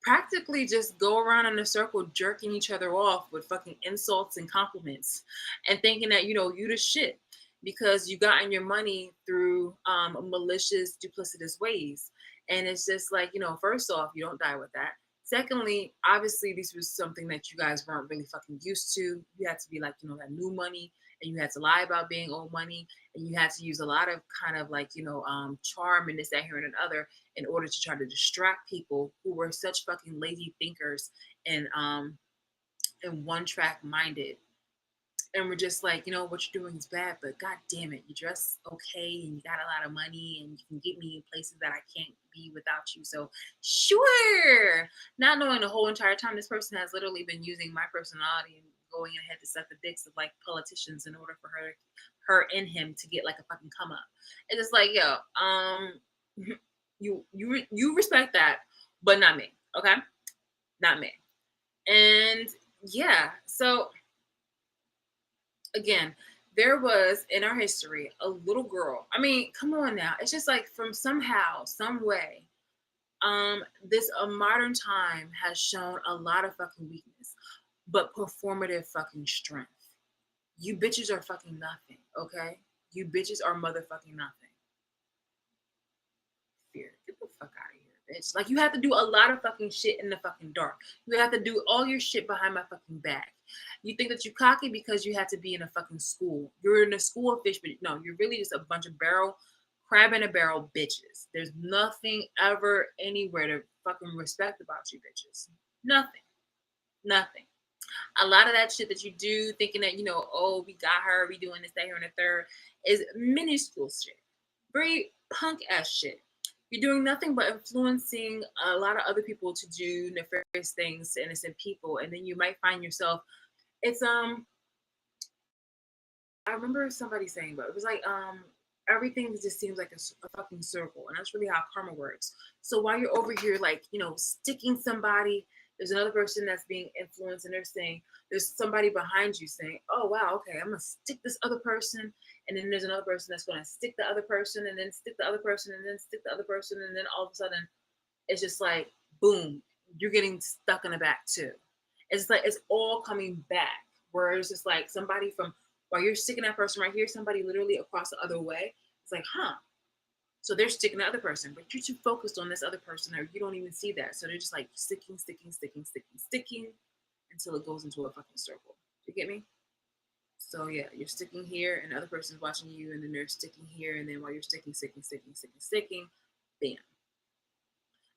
practically just go around in a circle jerking each other off with fucking insults and compliments and thinking that you the shit because you gotten your money through malicious duplicitous ways. And it's just like, first off, you don't die with that. Secondly, obviously this was something that you guys weren't really fucking used to. You had to be like, that new money, and you had to lie about being old money, and you had to use a lot of kind of like, charm and this, that, here, and another in order to try to distract people who were such fucking lazy thinkers and one track minded. And we're just like, what you're doing is bad, but god damn it, you dress okay and you got a lot of money and you can get me in places that I can't be without you. So sure, not knowing the whole entire time this person has literally been using my personality and going ahead to suck the dicks of like politicians in order for her and him to get like a fucking come up. And it's like, yo, you respect that, but not me, okay? Not me. And yeah, so again, there was in our history a little girl. I mean, come on now. It's just like from somehow, some way, this a modern time has shown a lot of fucking weakness, but performative fucking strength. You bitches are fucking nothing, okay? You bitches are motherfucking nothing. Fear. Get the fuck out of here, bitch. Like you have to do a lot of fucking shit in the fucking dark. You have to do all your shit behind my fucking back. You think that you cocky because you had to be in a fucking school. You're in a school of fish, but no, you're really just a bunch of crab in a barrel bitches. There's nothing ever anywhere to fucking respect about you bitches. Nothing. Nothing. A lot of that shit that you do, thinking that, oh, we got her, we doing this, that, here, and the third, is minuscule shit. Very punk ass shit. You're doing nothing but influencing a lot of other people to do nefarious things to innocent people, and then you might find yourself. It's I remember somebody saying, but it was like everything just seems like a fucking circle, and that's really how karma works. So while you're over here, like sticking somebody, there's another person that's being influenced, and they're saying there's somebody behind you saying, "Oh wow, okay, I'm gonna stick this other person," and then there's another person that's gonna stick the other person, and then stick the other person, and then stick the other person, and then all of a sudden, it's just like boom, you're getting stuck in the back too. It's like it's all coming back. Where it's just like somebody from while you're sticking that person right here, somebody literally across the other way. It's like, huh. So they're sticking the other person, but you're too focused on this other person, or you don't even see that. So they're just like sticking, sticking, sticking, sticking, sticking until it goes into a fucking circle. You get me? So yeah, you're sticking here, and the other person's watching you, and then they're sticking here, and then while you're sticking, sticking, sticking, sticking, sticking, bam.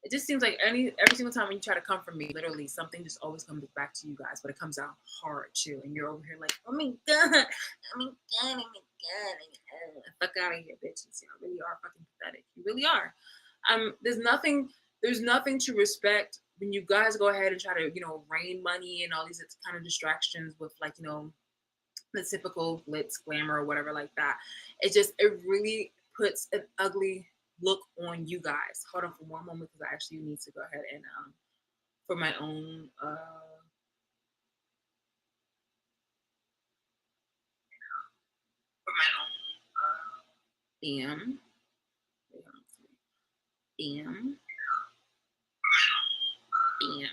It just seems like every single time when you try to come from me, literally something just always comes back to you guys, but it comes out hard too, and you're over here like, oh my god, oh my god, oh my god, fuck out of here, bitches. You really are fucking pathetic. You really are. There's nothing to respect when you guys go ahead and try to, rain money and all these kind of distractions with like, the typical glitz, glamour, or whatever like that. It really puts an ugly look on you guys. Hold on for one moment because I actually need to go ahead and for my own bam, bam, bam, bam.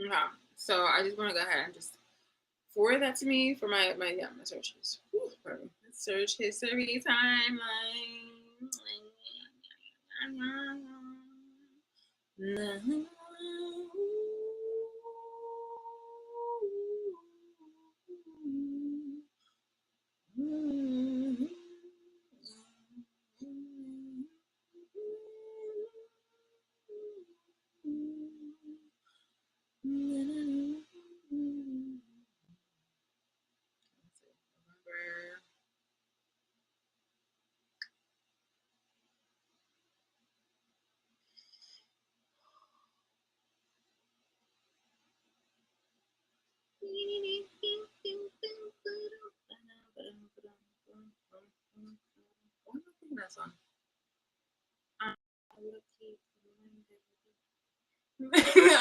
Okay. So I just want to go ahead and just forward that to me for my searches. Whew, pardon. Search history timeline.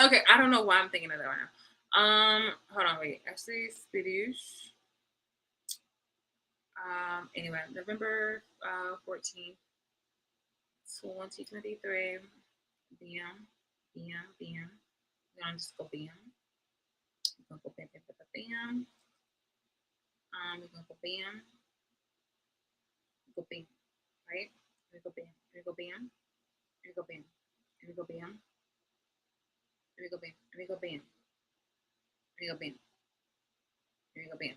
Okay, I don't know why I'm thinking of that right now. Hold on, wait. Actually, Spidoosh. Anyway, November 14th, 2023. Bam, bam, bam. We're gonna just go bam. We're gonna go bam, bam, bam, bam. We're gonna go bam, go bam, right? We go bam, we go bam, we go bam, we go bam, we go bam, we go bam, we go bam, we go bam,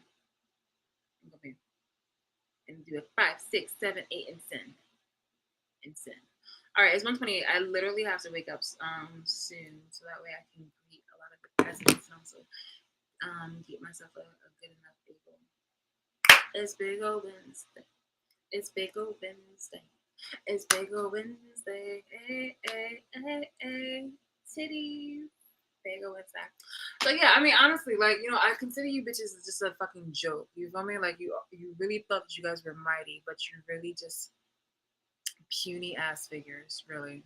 we go bam, and do a 5, 6, 7, 8, and send, and send. All right, it's 1:28. I literally have to wake up soon, so that way I can greet a lot of the presidents and also get myself a good enough bagel. It's Big O Wednesday. It's Big O Wednesday. It's Big O Wednesday. Hey, hey, hey, hey. Titties. Big O Wednesday. So yeah, I mean, honestly, like, you know, I consider you bitches as just a fucking joke. You feel me? Like, you really thought that you guys were mighty, but you're really just puny ass figures, really.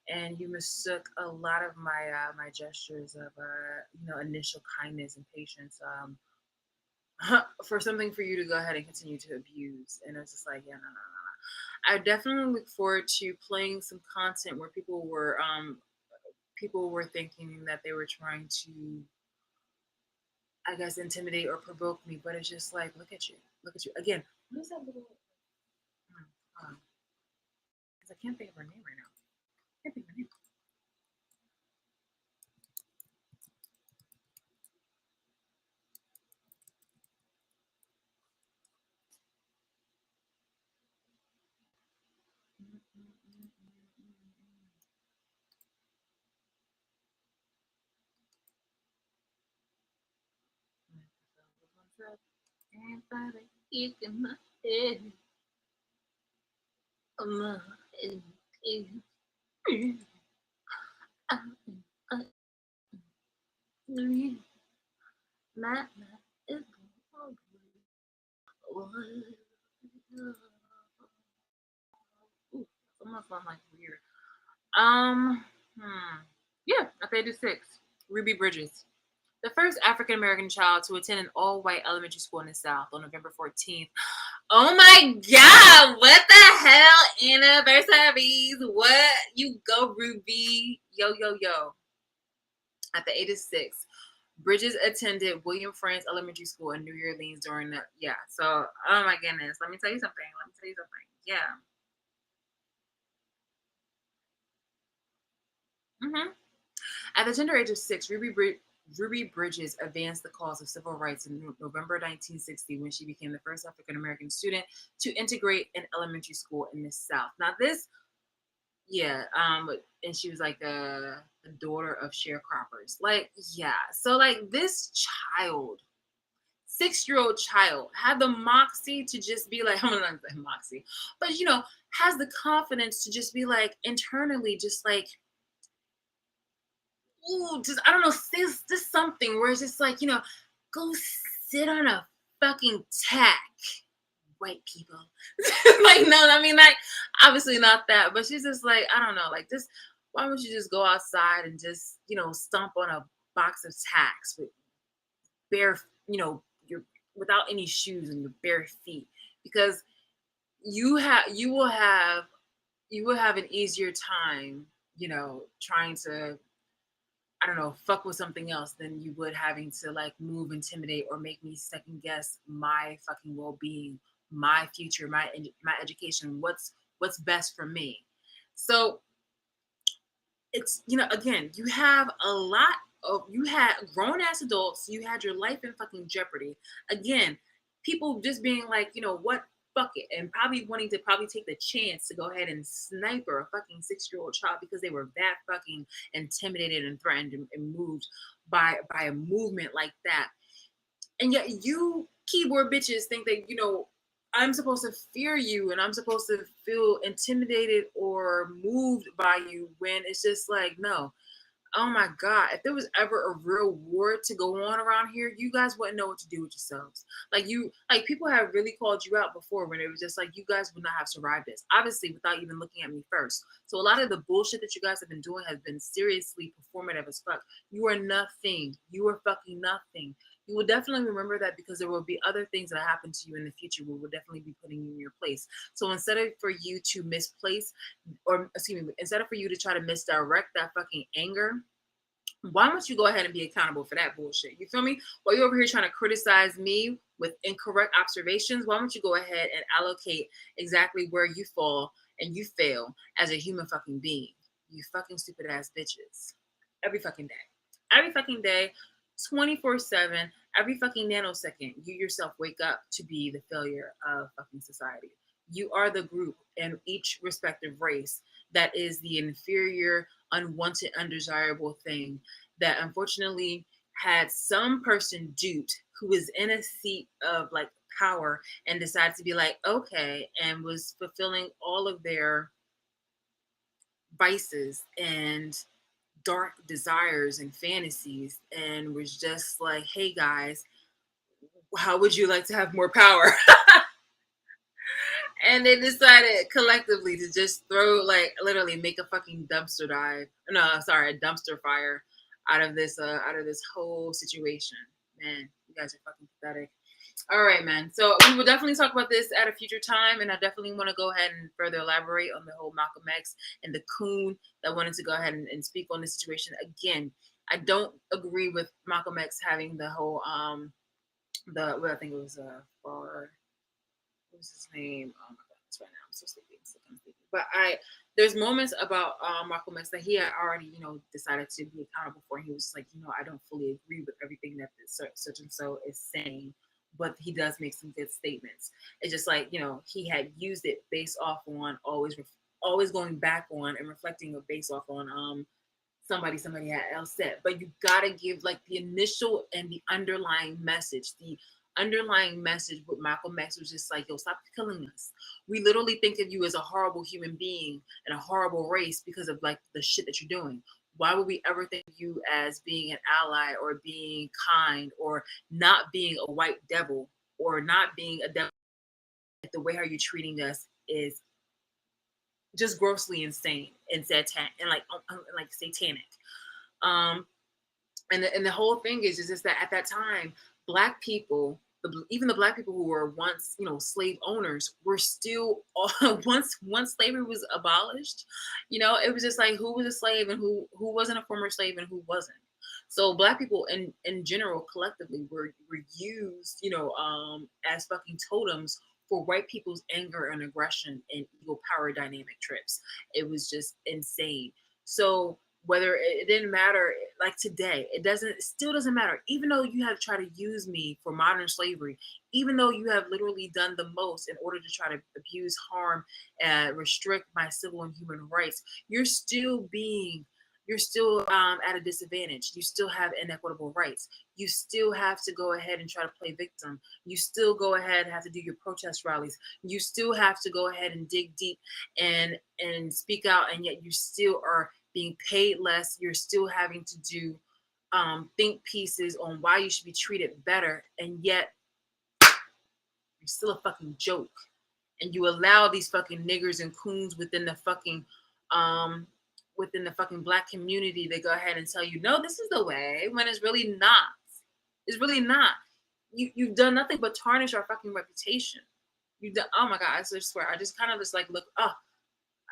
And you mistook a lot of my gestures of initial kindness and patience for something for you to go ahead and continue to abuse. And it's just like, yeah, no, no, no, no. I definitely look forward to playing some content where people were thinking that they were trying to, I guess, intimidate or provoke me. But it's just like, look at you again. What is that little? Because I can't think of her name right now. I can't think of her name. Everybody, you can my head, my head, my is I'm not sound like weird. Um, yeah, okay, do 6. Ruby Bridges, the first African American child to attend an all white elementary school in the South on November 14th. Oh my God, what the hell, anniversaries? What? You go, Ruby. Yo, yo, yo. At the age of 6, Bridges attended William Franz Elementary School in New Orleans during the, yeah. So, oh my goodness. Let me tell you something. Yeah. Hmm. At the tender age of 6, Ruby Bridges advanced the cause of civil rights in November 1960 when she became the first African American student to integrate an elementary school in the South. Now, this, yeah, and she was like the daughter of sharecroppers. Like, yeah, so like this child, 6-year-old child, had the moxie to just be like, I'm not saying moxie, but has the confidence to just be like internally, just like, ooh, just I don't know, this something where it's just like, go sit on a fucking tack, white people. Like, no, I mean, like, obviously not that, but she's just like, I don't know, like this. Why would you just go outside and just, stomp on a box of tacks with bare, your without any shoes and your bare feet? Because you will have an easier time, trying to, I don't know, fuck with something else than you would having to like move, intimidate, or make me second guess my fucking well being, my future, my education. What's best for me? So it's, again, you have a lot of, you had grown ass adults, you had your life in fucking jeopardy. Again, people just being like, what, fuck it, and probably wanting to probably take the chance to go ahead and sniper a fucking 6-year-old child because they were that fucking intimidated and threatened and moved by a movement like that. And yet you keyboard bitches think that, I'm supposed to fear you and I'm supposed to feel intimidated or moved by you, when it's just like, no. Oh my God, if there was ever a real war to go on around here, you guys wouldn't know what to do with yourselves. Like people have really called you out before when it was just like, you guys would not have survived this. Obviously, without even looking at me first. So a lot of the bullshit that you guys have been doing has been seriously performative as fuck. You are nothing. You are fucking nothing. You will definitely remember that because there will be other things that happen to you in the future. We will definitely be putting you in your place. So instead of for you to misplace, or excuse me, instead of for you to try to misdirect that fucking anger, why don't you go ahead and be accountable for that bullshit? You feel me? While you're over here trying to criticize me with incorrect observations, why don't you go ahead and allocate exactly where you fall and you fail as a human fucking being? You fucking stupid ass bitches. Every fucking day. Every fucking day, 24/7, every fucking nanosecond, you yourself wake up to be the failure of fucking society. You are the group in each respective race that is the inferior, unwanted, undesirable thing that unfortunately had some person duped who was in a seat of like power and decided to be like, okay, and was fulfilling all of their vices and dark desires and fantasies and was just like, hey guys, how would you like to have more power? And they decided collectively to just throw, like, literally make a fucking dumpster dive. No, sorry, a dumpster fire out of this whole situation. Man, you guys are fucking pathetic. All right, man. So we will definitely talk about this at a future time, and I definitely want to go ahead and further elaborate on the whole Malcolm X and the coon that wanted to go ahead and speak on the situation again. I don't agree with Malcolm X having the whole the well, I think it was for what was his name? Oh my god, it's right now. I'm so sleepy. So kind of sleepy. But there's moments about Malcolm X that he had already, decided to be accountable for. He was just like, I don't fully agree with everything that this such and so is saying, but he does make some good statements. It's just like, he had used it based off on always going back on and reflecting based off on somebody else said. But you gotta give like the initial and the underlying message. The underlying message with Malcolm X was just like, yo, stop killing us. We literally think of you as a horrible human being and a horrible race because of like the shit that you're doing. Why would we ever think of you as being an ally or being kind or not being a white devil or not being a devil? The way how you're treating us is just grossly insane and satan and like satanic. Um, and the whole thing is just that at that time, black people, even the black people who were once slave owners were still once slavery was abolished, it was just like who was a slave and who wasn't a former slave and who wasn't. So black people in general collectively were used as fucking totems for white people's anger and aggression and evil power dynamic trips. It was just insane. So whether it didn't matter, like today, it still doesn't matter. Even though you have tried to use me for modern slavery, even though you have literally done the most in order to try to abuse, harm, and restrict my civil and human rights, you're still at a disadvantage. You still have inequitable rights. You still have to go ahead and try to play victim. You still go ahead and have to do your protest rallies. You still have to go ahead and dig deep and speak out, and yet you still are being paid less. You're still having to do think pieces on why you should be treated better, and yet you're still a fucking joke. And you allow these fucking niggers and coons um within the fucking black community to go ahead and tell you, no, this is the way, when it's really not. It's really not. You've done nothing but tarnish our fucking reputation. You done, oh my god, I just swear, I just kind of just like look, oh,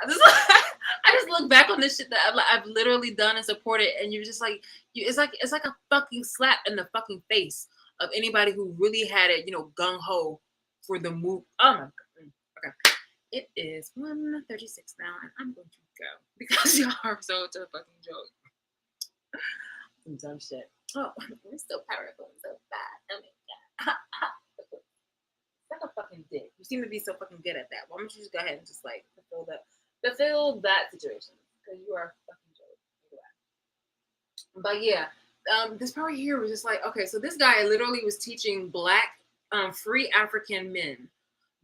I just, I just look back on this shit that I've literally done and supported, and you're just like, it's like a fucking slap in the fucking face of anybody who really had it, gung ho for the move. Oh my god. Okay, it is 1:36 now, and I'm going to go because y'all are so to fucking joke. Some dumb shit. Oh, we're so powerful and so bad. Oh my god. Like a fucking dick. You seem to be so fucking good at that. Why don't you just go ahead and just like fulfill that situation? Because you are a fucking joke. But yeah, this part here was just like, okay, so this guy literally was teaching black free African men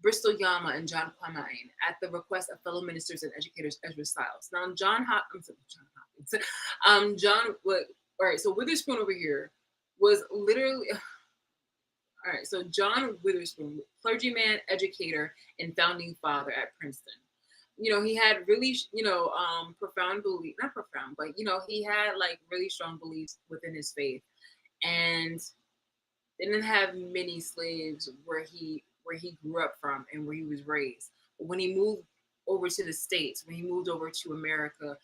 Bristol Yama and John Quamine at the request of fellow ministers and educators Ezra Stiles. Now, John Hopkins, John, what, all right, so Witherspoon over here was literally, all right, so John Witherspoon, clergyman, educator, and founding father at Princeton. He had really, profound belief, not profound, but, he had like really strong beliefs within his faith. And didn't have many slaves where he grew up from and where he was raised. But when he moved over to the States, when he moved over to America,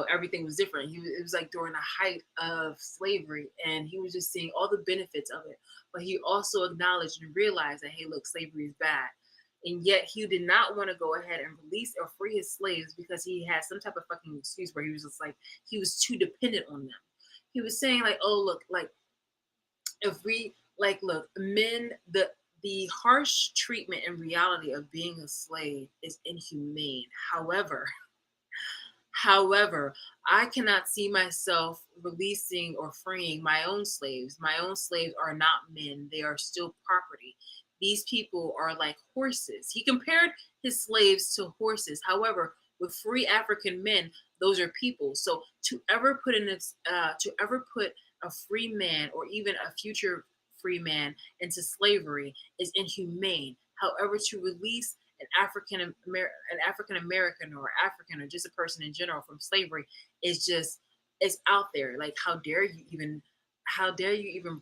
everything was different. It was like during the height of slavery, and he was just seeing all the benefits of it. But he also acknowledged and realized that, hey, look, slavery is bad. And yet he did not want to go ahead and release or free his slaves because he had some type of fucking excuse where he was just like, he was too dependent on them. He was saying like, oh, look, like, if we like, look, men, the harsh treatment and reality of being a slave is inhumane. However, I cannot see myself releasing or freeing my own slaves. My own slaves are not men, they are still property. These people are like horses. He compared his slaves to horses. However, with free African men, those are people. So to ever put a free man or even a future free man into slavery is inhumane. However, to release an African American or African or just a person in general from slavery is just, it's out there. Like, how dare you even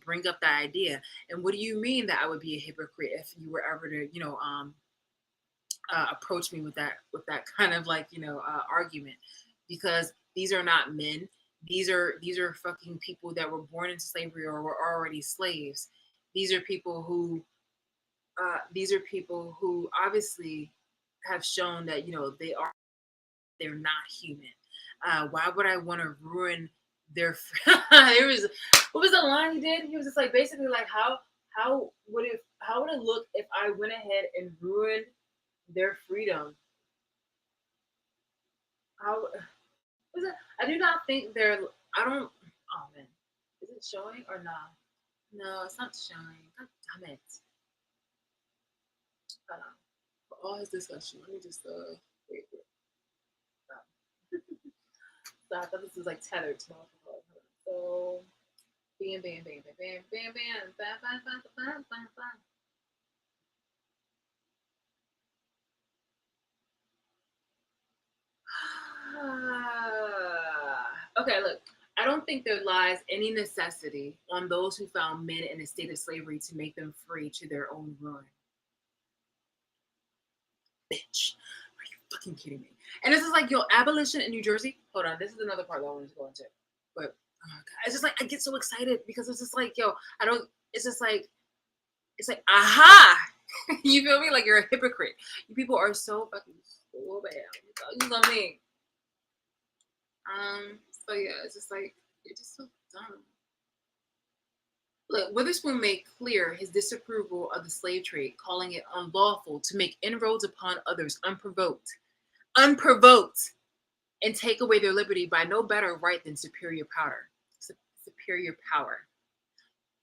bring up that idea? And what do you mean that I would be a hypocrite if you were ever to approach me with that kind of like argument? Because these are not men. These are fucking people that were born into slavery or were already slaves. These are people who obviously have shown that they're not human. Why would I want to ruin their? There was What was the line he did? He was just like basically like how would it look if I went ahead and ruined their freedom? How was it? I do not think they're. I don't. Oh man, is it showing or not? No, it's not showing. God damn it! Hold on. For all his discussion, let me just wait. So I thought this was like tethered to my phone. So bam, bam, bam, bam, bam, bam, bam, bam, bam, bam, bam, bam, bam. Okay, look. I don't think there lies any necessity on those who found men in a state of slavery to make them free to their own ruin. Bitch, are you fucking kidding me? And this is like, yo, abolition in New Jersey. Hold on, this is another part that I wanted to go into. But oh my god, it's just like I get so excited because it's just like, yo, I don't. It's like, aha. You feel me? Like you're a hypocrite. You people are so fucking so bad. You know what I mean? So yeah, it's just like you're just so dumb. Look, Witherspoon made clear his disapproval of the slave trade, calling it unlawful to make inroads upon others unprovoked, and take away their liberty by no better right than superior power.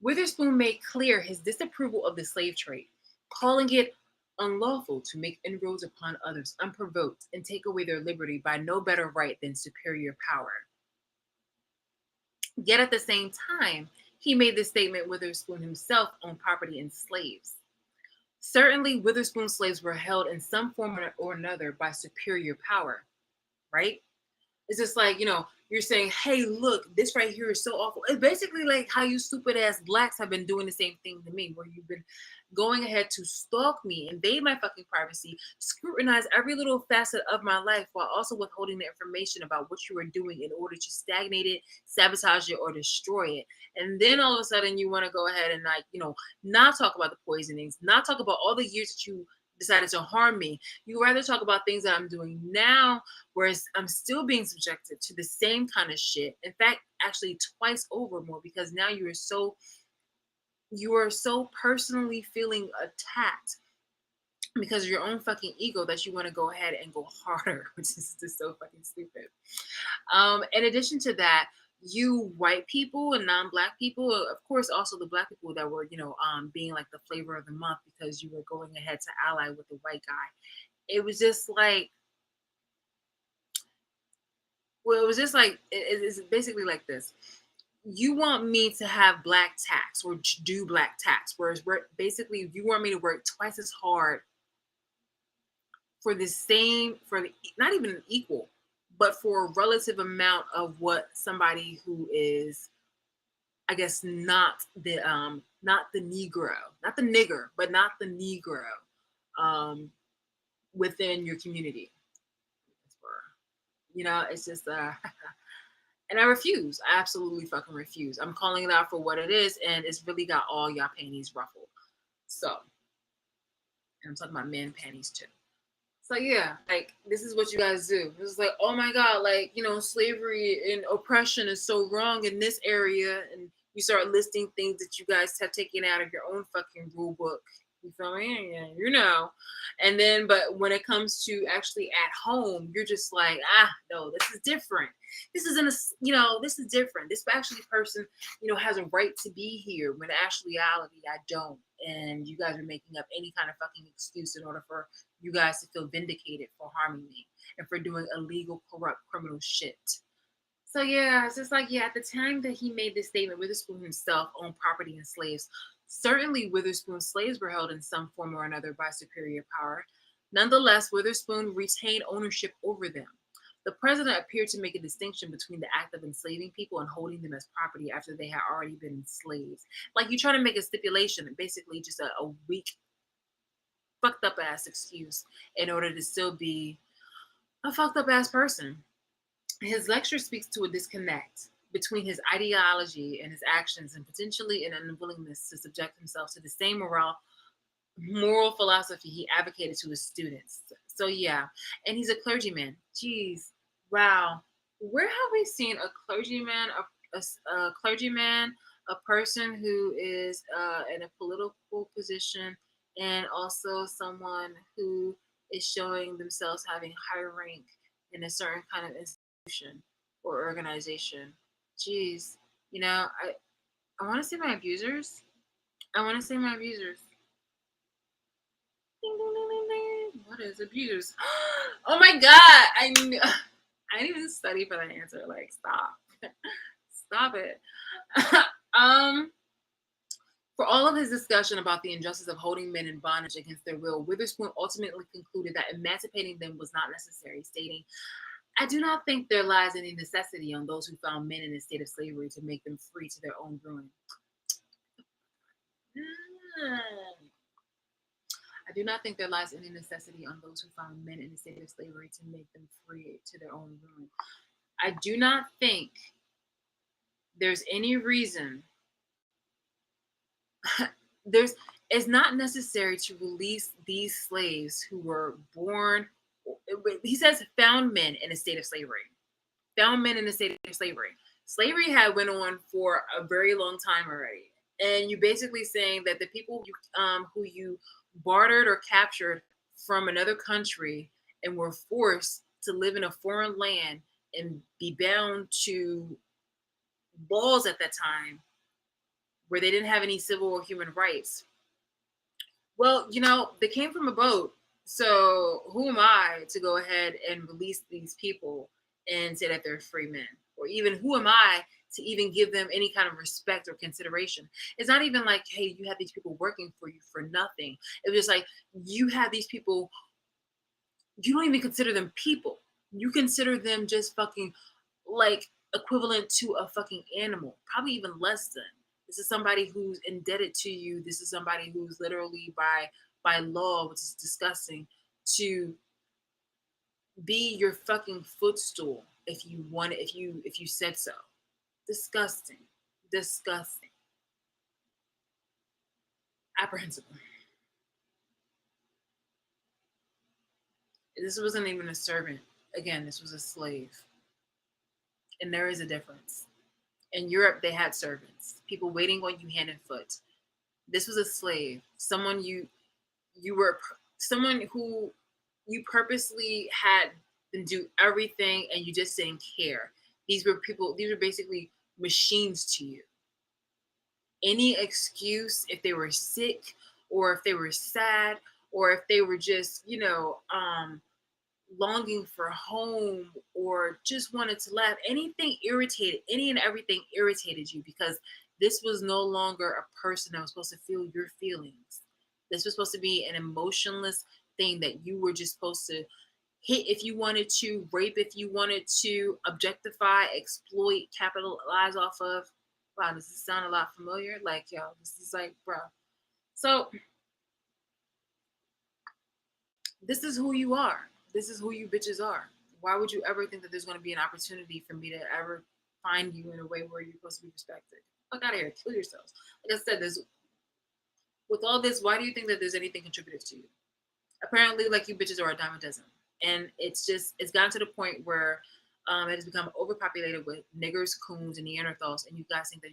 Witherspoon made clear his disapproval of the slave trade, calling it unlawful to make inroads upon others unprovoked and take away their liberty by no better right than superior power. Yet at the same time, he made the statement Witherspoon himself owned property in slaves. Certainly, Witherspoon's slaves were held in some form or another by superior power, right? It's just like, you're saying, hey, look, this right here is so awful. It's basically like how you stupid ass blacks have been doing the same thing to me, where you've been going ahead to stalk me, invade my fucking privacy, scrutinize every little facet of my life while also withholding the information about what you are doing in order to stagnate it, sabotage it, or destroy it. And then all of a sudden you want to go ahead and like, not talk about the poisonings, not talk about all the years that you decided to harm me. You rather talk about things that I'm doing now, whereas I'm still being subjected to the same kind of shit. In fact, actually twice over more, because now you are so personally feeling attacked because of your own fucking ego that you want to go ahead and go harder, which is just so fucking stupid. In addition to that, you white people and non-black people, of course, also the black people that were, being like the flavor of the month because you were going ahead to ally with the white guy. It was just like, well, it was just like it's basically like this. You want me to have black tax or do black tax, whereas basically you want me to work twice as hard for the same, not even equal, but for a relative amount of what somebody who is, I guess, not the Negro, not the nigger, but not the Negro, um, within your community. It's just and I refuse. I absolutely fucking refuse. I'm calling it out for what it is, and it's really got all y'all panties ruffled. So, and I'm talking about men panties too. So yeah, like this is what you guys do. It's like, oh my god, like slavery and oppression is so wrong in this area, and you start listing things that you guys have taken out of your own fucking rule book. You feel me? Yeah, And then, but when it comes to actually at home, you're just like, no, this is different. This isn't this is different. This actually person, has a right to be here. When actuality, I don't. And you guys are making up any kind of fucking excuse in order for you guys to feel vindicated for harming me and for doing illegal, corrupt, criminal shit. So yeah, it's just like, yeah, at the time that he made this statement, Witherspoon himself owned property and slaves. Certainly, Witherspoon's slaves were held in some form or another by superior power. Nonetheless, Witherspoon retained ownership over them. The president appeared to make a distinction between the act of enslaving people and holding them as property after they had already been slaves. Like you try to make a stipulation, basically just a weak, fucked up ass excuse in order to still be a fucked up ass person. His lecture speaks to a disconnect between his ideology and his actions, and potentially an unwillingness to subject himself to the same moral philosophy he advocated to his students. So yeah, and he's a clergyman. Jeez, wow. Where have we seen a clergyman, a clergyman, a person who is in a political position, and also someone who is showing themselves having high rank in a certain kind of institution or organization? Jeez, I want to say my abusers. I want to say my abusers. Ding, ding, ding, ding, ding. What is abuse? Oh my god! I didn't even study for that answer. Like, stop, stop it. um, for all of his discussion about the injustice of holding men in bondage against their will, Witherspoon ultimately concluded that emancipating them was not necessary, stating, "I do not think there lies any necessity on those who found men in a state of slavery to make them free to their own ruin." Mm. I do not think there lies any necessity on those who found men in a state of slavery to make them free to their own ruin. I do not think there's any reason there's it's not necessary to release these slaves who were born, he says, found men in a state of slavery. Found men in a state of slavery. Slavery had went on for a very long time already. And you basically saying that the people who you bartered or captured from another country and were forced to live in a foreign land and be bound to laws at that time where they didn't have any civil or human rights. Well, they came from a boat. So who am I to go ahead and release these people and say that they're free men? Or even who am I to even give them any kind of respect or consideration? It's not even like, hey, you have these people working for you for nothing. It was just like, you have these people, you don't even consider them people. You consider them just fucking like equivalent to a fucking animal, probably even less than. This is somebody who's indebted to you. This is somebody who's literally by law, which is disgusting, to be your fucking footstool if you want it, if you said so. Disgusting. Disgusting. Apprehensible. This wasn't even a servant. Again, this was a slave. And there is a difference. In Europe, they had servants, people waiting on you hand and foot. This was a slave, someone you were someone who you purposely had them do everything and you just didn't care. These were people, these were basically machines to you. Any excuse, if they were sick or if they were sad or if they were just, longing for home or just wanted to laugh, anything irritated, any and everything irritated you because this was no longer a person that was supposed to feel your feelings. This was supposed to be an emotionless thing that you were just supposed to hit if you wanted to, rape if you wanted to, objectify, exploit, capitalize off of. Wow, does this sound a lot familiar? Like, yo, this is like, bro. So, this is who you are. This is who you bitches are. Why would you ever think that there's going to be an opportunity for me to ever find you in a way where you're supposed to be respected? Fuck out of here. Kill yourselves. Like I said, there's with all this, why do you think that there's anything contributive to you? Apparently, like you bitches are a dime a dozen. And it's gotten to the point where it has become overpopulated with niggers, coons, and Neanderthals, and you guys think that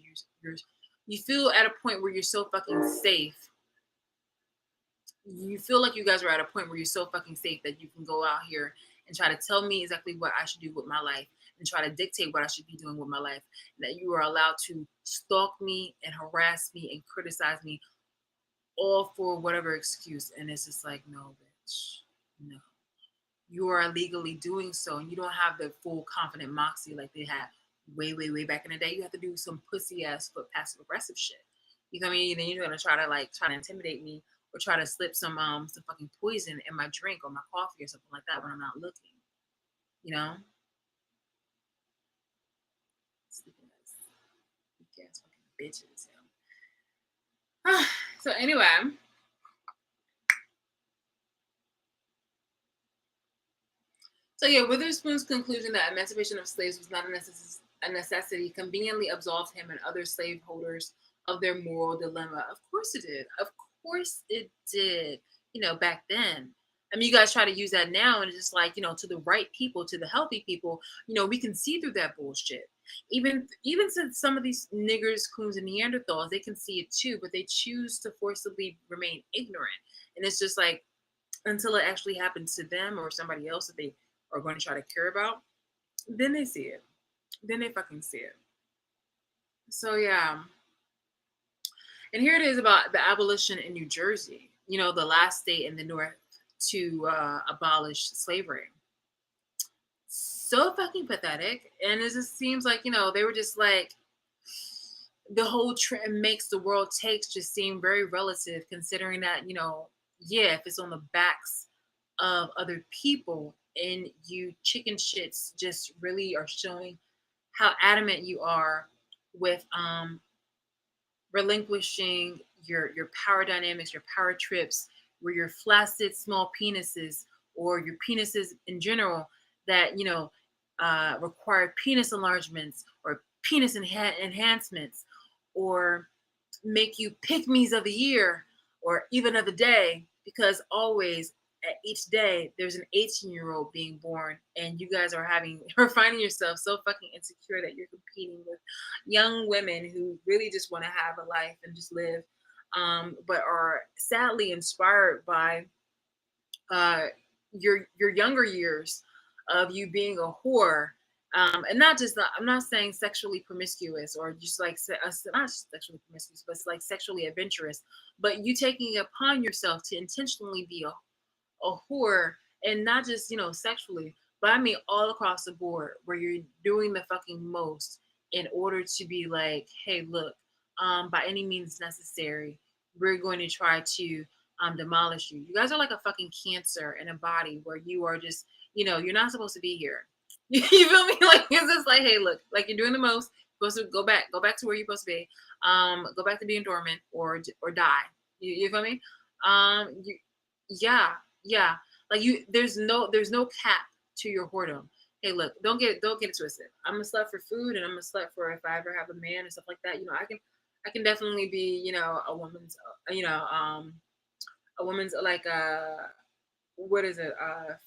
you feel at a point where you're so fucking safe. You feel like you guys are at a point where you're so fucking safe that you can go out here and try to tell me exactly what I should do with my life and try to dictate what I should be doing with my life. That you are allowed to stalk me and harass me and criticize me all for whatever excuse. And it's just like, no, bitch, no. You are illegally doing so, and you don't have the full confident moxie like they had way, way, way back in the day. You have to do some pussy ass foot passive aggressive shit. You know what I mean? And then you're gonna try to intimidate me or try to slip some fucking poison in my drink or my coffee or something like that when I'm not looking. You know? Sleeping ass fucking bitches. So anyway. So yeah, Witherspoon's conclusion that emancipation of slaves was not a necessity conveniently absolved him and other slaveholders of their moral dilemma. Of course it did. Of course it did. Back then. I mean, you guys try to use that now, and it's just like, to the right people, to the healthy people, we can see through that bullshit. Even since some of these niggers, coons, and Neanderthals, they can see it too, but they choose to forcibly remain ignorant. And it's just like until it actually happens to them or somebody else that they are going to try to care about, then they see it. Then they fucking see it. So yeah. And here it is about the abolition in New Jersey, the last state in the North to abolish slavery. So fucking pathetic. And it just seems like, they were just like, the whole trend makes the world takes just seem very relative, considering that, yeah, if it's on the backs of other people and you chicken shits just really are showing how adamant you are with relinquishing your power dynamics, your power trips, where your flaccid small penises or your penises in general that require penis enlargements or penis enhancements or make you pick me's of the year or even of the day, because always at each day there's an 18-year-old being born and you guys are finding yourself so fucking insecure that you're competing with young women who really just want to have a life and just live, but are sadly inspired by uh, your younger years of you being a whore, and not just I'm not saying sexually promiscuous or just like not sexually promiscuous, but it's like sexually adventurous, but you taking it upon yourself to intentionally be a whore, and not just sexually, but I mean all across the board, where you're doing the fucking most in order to be like, hey, look, by any means necessary, we're going to try to demolish you. You guys are like a fucking cancer in a body where you are just, you're not supposed to be here. You feel me? Like it's just like, hey, look, like you're doing the most. You're supposed to go back to where you're supposed to be. Go back to being dormant or die. You feel me? Yeah, yeah. Like there's no cap to your whoredom. Hey, look, don't get it twisted. I'm a slut for food, and I'm a slut for if I ever have a man and stuff like that. I can definitely be, a woman's like what is it,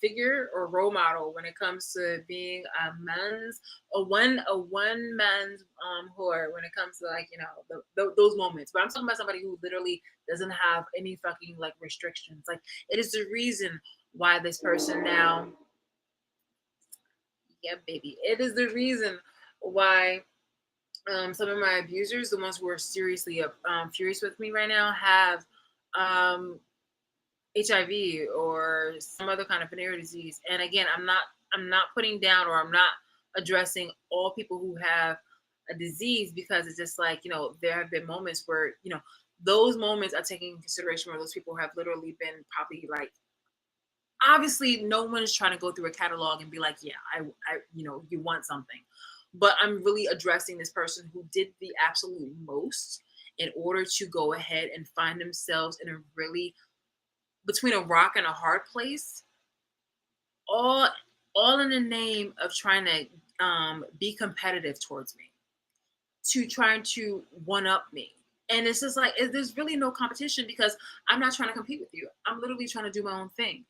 figure or role model when it comes to being a one man's whore when it comes to like those moments. But I'm talking about somebody who literally doesn't have any fucking like restrictions. Like it is the reason why this person now, yeah, baby, it is the reason why some of my abusers, the ones who are seriously furious with me right now, have um, HIV or some other kind of venereal disease. And again, I'm not putting down, or I'm not addressing all people who have a disease, because it's just like, there have been moments where, those moments are taken in consideration, where those people have literally been probably like, obviously no one is trying to go through a catalog and be like, yeah, you want something. But I'm really addressing this person who did the absolute most in order to go ahead and find themselves in a really, between a rock and a hard place, all all in the name of trying to be competitive towards me, to trying to one up me. And it's just like, there's really no competition, because I'm not trying to compete with you. I'm literally trying to do my own thing.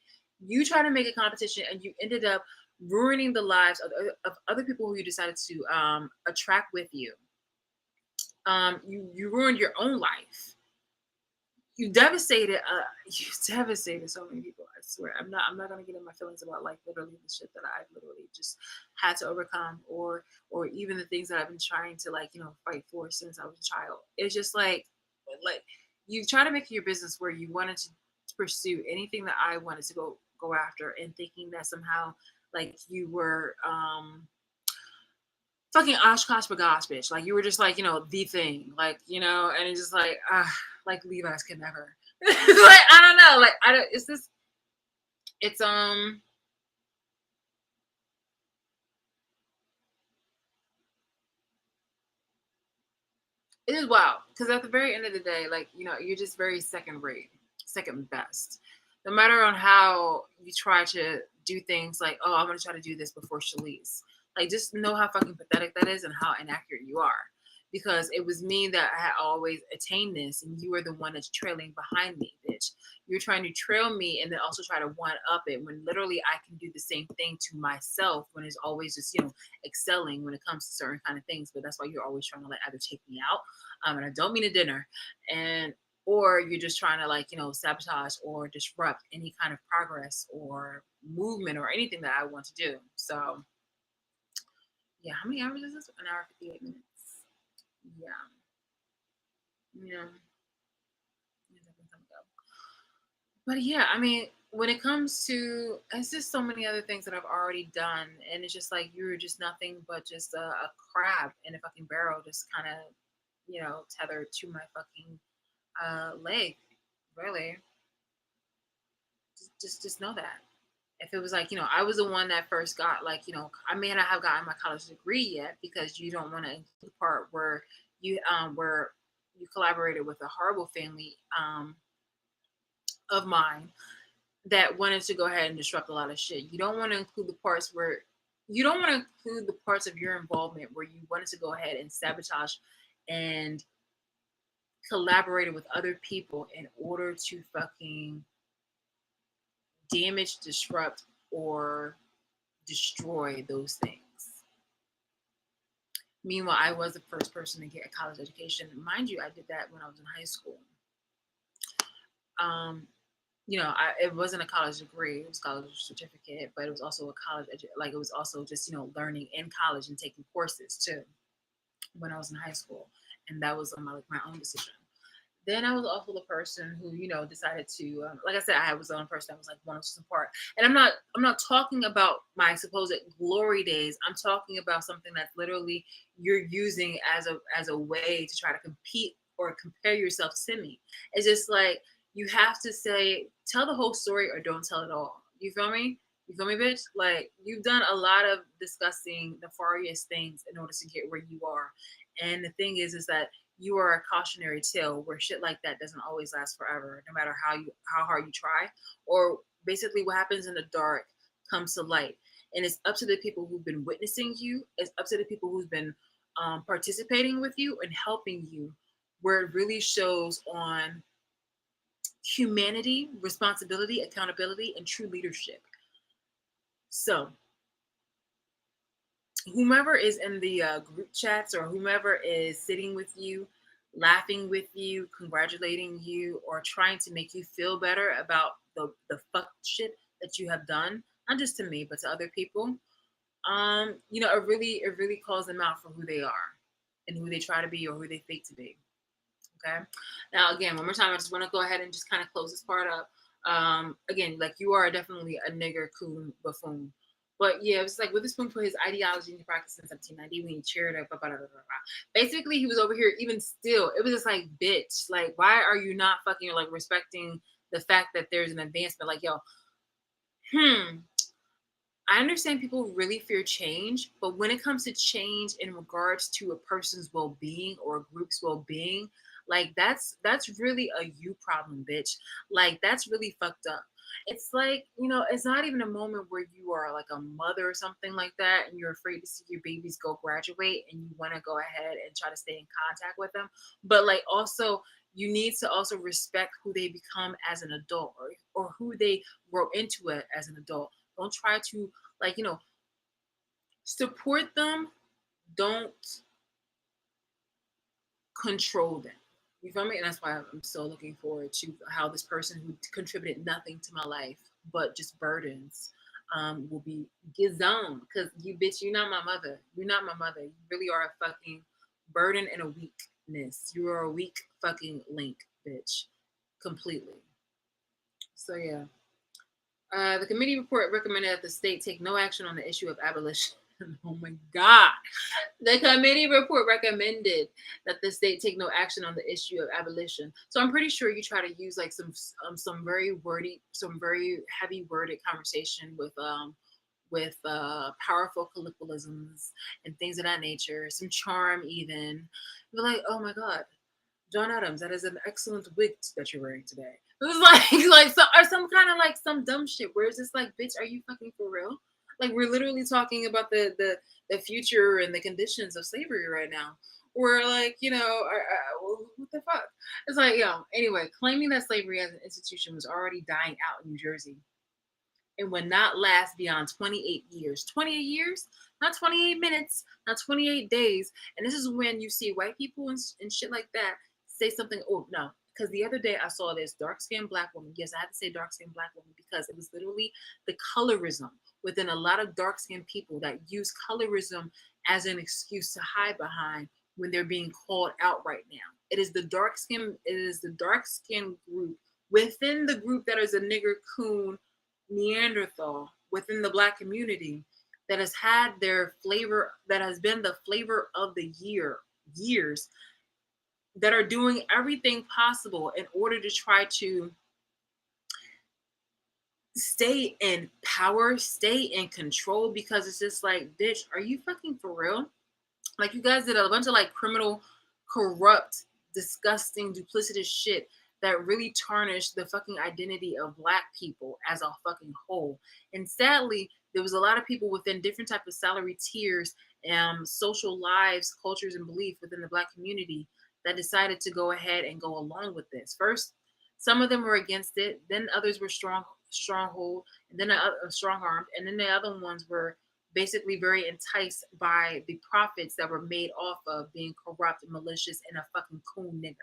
You try to make a competition, and you ended up ruining the lives of other people who you decided to attract with you. You ruined your own life. You devastated you devastated so many people. I swear, I'm not gonna get in my feelings about like literally the shit that I literally just had to overcome, or even the things that I've been trying to like, fight for since I was a child. It's just like you try to make it your business, where you wanted to pursue anything that I wanted to go after, and thinking that somehow like you were fucking Oshkosh Bagosh, bitch. Like you were just like, the thing. Like, and it's just like, like Levi's could never. Like, I don't know. Like, I don't, it's this, it's, it is wild. Because at the very end of the day, like, you're just very second rate, second best. No matter on how you try to do things like, oh, I'm going to try to do this before Shalice. Like, just know how fucking pathetic that is and how inaccurate you are. Because it was me that had always attained this, and you were the one that's trailing behind me, bitch. You're trying to trail me and then also try to one up it, when literally I can do the same thing to myself, when it's always just, excelling when it comes to certain kind of things. But that's why you're always trying to like either take me out, and I don't mean a dinner, and or you're just trying to like, sabotage or disrupt any kind of progress or movement or anything that I want to do. So yeah, how many hours is this? An hour 58 minutes. Yeah. Yeah. But yeah, I mean, when it comes to, it's just so many other things that I've already done, and it's just like you're just nothing but just a crab in a fucking barrel, just kind of, tethered to my fucking leg. Really, just know that. If it was like, I was the one that first got like, I may not have gotten my college degree yet, because you don't want to include the part where you collaborated with a horrible family of mine that wanted to go ahead and disrupt a lot of shit. You don't want to include the parts where you don't want to include the parts of your involvement where you wanted to go ahead and sabotage and collaborated with other people in order to fucking damage, disrupt, or destroy those things. Meanwhile, I was the first person to get a college education. Mind you, I did that when I was in high school. Um, it wasn't a college degree; it was a college certificate, but it was also a like it was also just learning in college and taking courses too when I was in high school, and that was on my own decision. Then I was also the person who decided to like I said, I was the only person that was like wanting to support. And I'm not talking about my supposed glory days. I'm talking about something that's literally you're using as a way to try to compete or compare yourself to me. It's just like you have to say tell the whole story or don't tell it all. You feel me? You feel me, bitch? Like you've done a lot of disgusting, nefarious things in order to get where you are. And the thing is that you are a cautionary tale where shit like that doesn't always last forever, no matter how hard you try. Or basically what happens in the dark comes to light. And it's up to the people who've been witnessing you, it's up to the people who's been participating with you and helping you, where it really shows on humanity, responsibility, accountability, and true leadership. So whomever is in the group chats, or whomever is sitting with you, laughing with you, congratulating you, or trying to make you feel better about the fuck shit that you have done, not just to me, but to other people, it really calls them out for who they are and who they try to be or who they fake to be. Okay. Now, again, one more time, I just want to go ahead and just kind of close this part up. Again, like you are definitely a nigger coon buffoon. But yeah, it was like with this spoon for his ideology and practice in 1790 when he cheered up. Blah, blah, blah, blah, blah. Basically, he was over here even still. It was just like, bitch, like, why are you not fucking like respecting the fact that there's an advancement? Like, yo, I understand people really fear change, but when it comes to change in regards to a person's well-being or a group's well-being, like that's really a you problem, bitch. Like that's really fucked up. It's like, it's not even a moment where you are like a mother or something like that and you're afraid to see your babies go graduate and you want to go ahead and try to stay in contact with them. But like also you need to also respect who they become as an adult or who they grow into it as an adult. Don't try to like, support them. Don't control them. You feel me? And that's why I'm so looking forward to how this person who contributed nothing to my life but just burdens will be gizone. Because you bitch, you're not my mother. You're not my mother. You really are a fucking burden and a weakness. You are a weak fucking link, bitch. Completely. So yeah. The committee report recommended that the state take no action on the issue of abolition. Oh my God. The committee report recommended that the state take no action on the issue of abolition. So I'm pretty sure you try to use like some very wordy, some very heavy worded conversation with powerful colloquialisms and things of that nature, some charm even. But like, oh my God, John Adams, that is an excellent wig that you're wearing today. It was like, like so, or some kind of like some dumb shit where it's just like, bitch, are you fucking for real? Like we're literally talking about the future and the conditions of slavery right now. Or like, what the fuck? It's like, anyway, claiming that slavery as an institution was already dying out in New Jersey and would not last beyond 28 years. 28 years? Not 28 minutes, not 28 days. And this is when you see white people and shit like that say something. Oh, no. Because the other day I saw this dark skinned black woman. Yes, I had to say dark skinned black woman because it was literally the colorism within a lot of dark skinned people that use colorism as an excuse to hide behind when they're being called out right now. It is the dark skin group within the group that is a nigger coon Neanderthal within the black community that has had their flavor, that has been the flavor of the years, that are doing everything possible in order to try to stay in power, stay in control, because it's just like, bitch, are you fucking for real? Like you guys did a bunch of like criminal, corrupt, disgusting, duplicitous shit that really tarnished the fucking identity of black people as a fucking whole. And sadly, there was a lot of people within different type of salary tiers, social lives, cultures, and belief within the black community that decided to go ahead and go along with this. First, some of them were against it. Then others were stronghold, and then strong armed, and then the other ones were basically very enticed by the profits that were made off of being corrupt and malicious and a fucking coon nigger.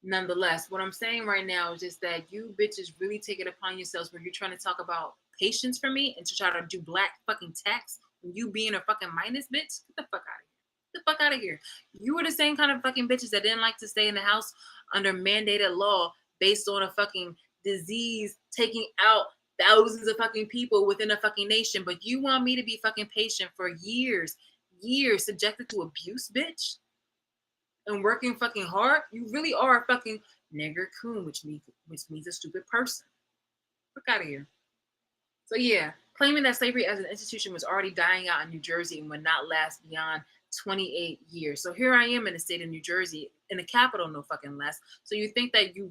Nonetheless, what I'm saying right now is just that you bitches really take it upon yourselves when you're trying to talk about patience for me and to try to do black fucking tax when you being a fucking minus bitch. Get the fuck out of here. Get the fuck out of here. You were the same kind of fucking bitches that didn't like to stay in the house under mandated law based on a fucking disease taking out thousands of fucking people within a fucking nation. But you want me to be fucking patient for years, subjected to abuse, bitch, and working fucking hard. You really are a fucking nigger coon, which means a stupid person. Fuck out of here. So yeah, claiming that slavery as an institution was already dying out in New Jersey and would not last beyond 28 years. So here I am in the state of New Jersey, in the capital, no fucking less. So you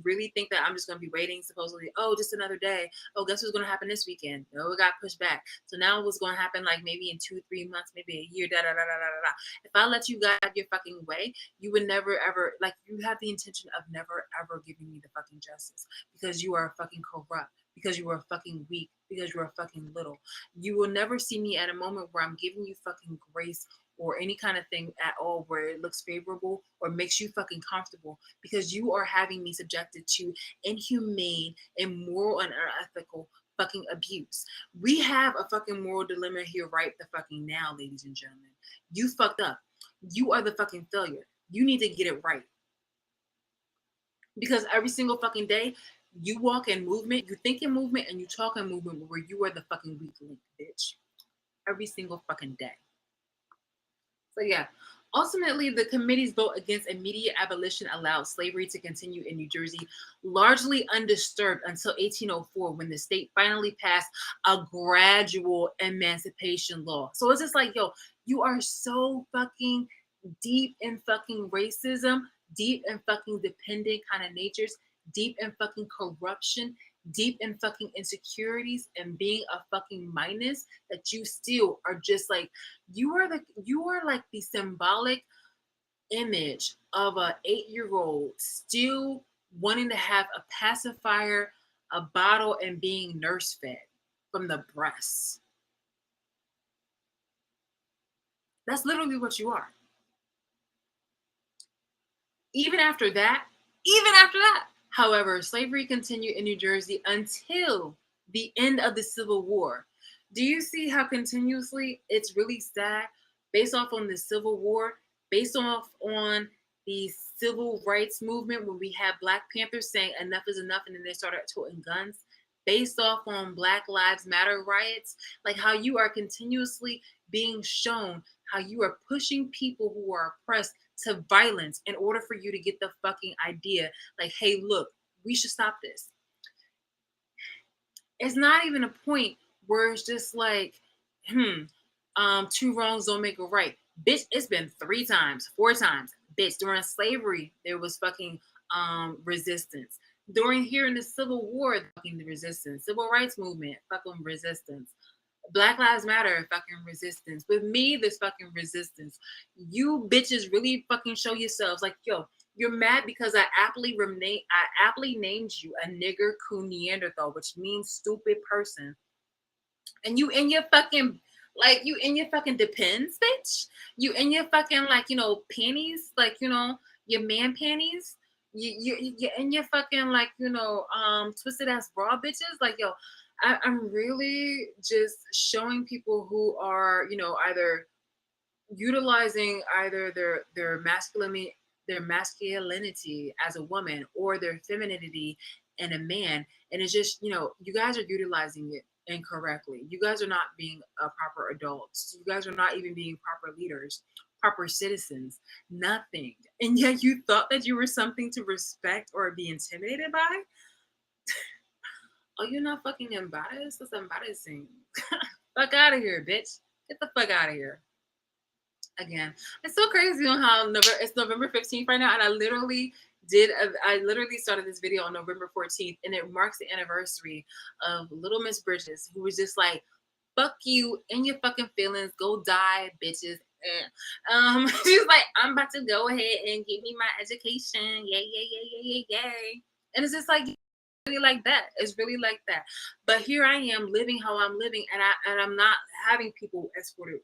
really think that I'm just gonna be waiting, supposedly, oh, just another day. Oh, guess what's gonna happen this weekend? No, it got pushed back. So now what's gonna happen like maybe in 2-3 months, maybe a year, da da da da da da. If I let you guide your fucking way, you would never ever, like, you have the intention of never ever giving me the fucking justice because you are fucking corrupt, because you are fucking weak, because you are fucking little. You will never see me at a moment where I'm giving you fucking grace or any kind of thing at all where it looks favorable or makes you fucking comfortable, because you are having me subjected to inhumane, immoral, and unethical fucking abuse. We have a fucking moral dilemma here right the fucking now, ladies and gentlemen. You fucked up. You are the fucking failure. You need to get it right. Because every single fucking day, you walk in movement, you think in movement, and you talk in movement where you are the fucking weak link, bitch. Every single fucking day. So yeah, ultimately, the committee's vote against immediate abolition allowed slavery to continue in New Jersey, largely undisturbed until 1804, when the state finally passed a gradual emancipation law. So it's just like, yo, you are so fucking deep in fucking racism, deep in fucking dependent kind of natures, deep in fucking corruption, deep in fucking insecurities and being a fucking minus, that you still are just like, you are like the symbolic image of a 8-year-old still wanting to have a pacifier, a bottle, and being nurse fed from the breasts. That's literally what you are. Even after that, however, slavery continued in New Jersey until the end of the Civil War. Do you see how continuously it's really sad, based off on the Civil War, based off on the civil rights movement, when we had Black Panthers saying enough is enough, and then they started toting guns, based off on Black Lives Matter riots, like how you are continuously being shown how you are pushing people who are oppressed to violence in order for you to get the fucking idea, like, hey, look, we should stop this. It's not even a point where it's just like, two wrongs don't make a right. Bitch, it's been 3 times, 4 times. Bitch, during slavery, there was fucking resistance. During here in the Civil War, fucking the resistance. Civil rights movement, fucking resistance. Black Lives Matter, fucking resistance. With me, there's fucking resistance. You bitches really fucking show yourselves like, yo, you're mad because I aptly named you a nigger coon Neanderthal, which means stupid person. And you in your fucking, like, you in your fucking depends, bitch. You in your fucking, like, panties, like, your man panties. You're in your fucking, like, twisted ass bra bitches. Like, yo, I'm really just showing people who are, either utilizing either their masculinity as a woman, or their femininity in a man. And it's just, you guys are utilizing it incorrectly. You guys are not being proper adults. You guys are not even being proper leaders, proper citizens, nothing. And yet you thought that you were something to respect or be intimidated by. Oh, you're not fucking embarrassed? That's embarrassing. Fuck out of here, bitch. Get the fuck out of here. Again, it's so crazy on how it's November 15th right now, and I literally started this video on November 14th, and it marks the anniversary of Little Miss Bridges, who was just like, fuck you and your fucking feelings, go die, bitches. She's like, I'm about to go ahead and give me my education, yay. And it's just like, really like that. It's really like that. But here I am living how I'm living, and I'm not having people escorting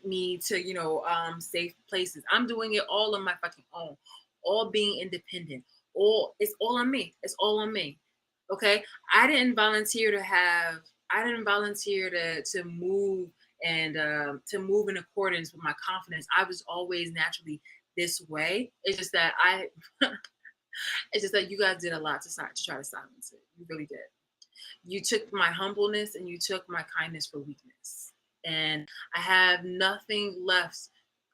me to safe places. I'm doing it all on my fucking own, all being independent. It's all on me. It's all on me. Okay, I didn't volunteer to move and to move in accordance with my confidence. I was always naturally this way. It's just that it's just that you guys did a lot to try to silence it. You really did. You took my humbleness and you took my kindness for weakness. And I have nothing left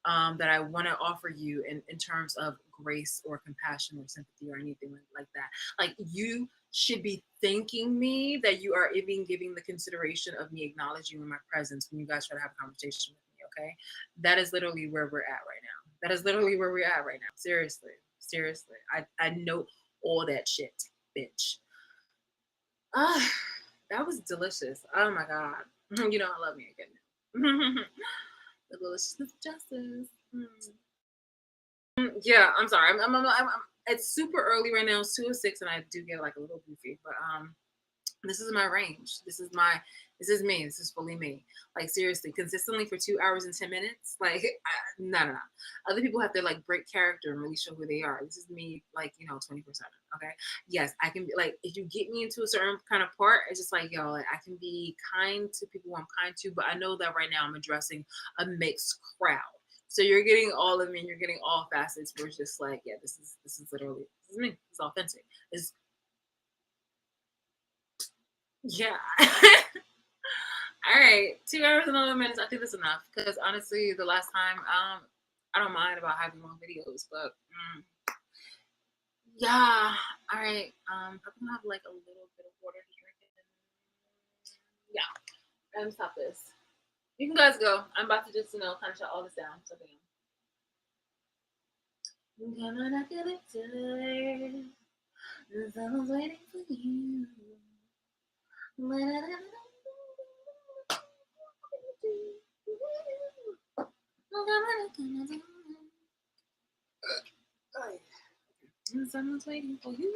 that I want to offer you in terms of grace or compassion or sympathy or anything like that. Like, you should be thanking me that you are even giving the consideration of me acknowledging you in my presence when you guys try to have a conversation with me, okay? That is literally where we're at right now. That is literally where we're at right now. Seriously. I know all that shit, bitch. That was delicious. Oh my God. I love me again. The deliciousness of justice. Yeah, I'm sorry. It's super early right now. It's 2:06, and I do get like a little goofy. But This is my range. This is me. This is fully me. Like seriously, consistently for 2 hours and 10 minutes. Like no. Other people have to like break character and really show who they are. This is me, like 24/7. Okay. Yes, I can be like if you get me into a certain kind of part, it's just like yo, like I can be kind to people who I'm kind to, but I know that right now I'm addressing a mixed crowd. So you're getting all of me. You're getting all facets. Where it's just like yeah, this is literally this is me. It's authentic. It's yeah. All right, 2 hours and 11 minutes. I think that's enough because honestly, the last time, I don't mind about having long videos, but yeah. All right, I'm gonna have like a little bit of water to drink. Yeah, stop this. You can guys go. I'm about to just kind of shut all this down. So come on, I feel it tired. Someone's waiting for you. And someone's waiting for you.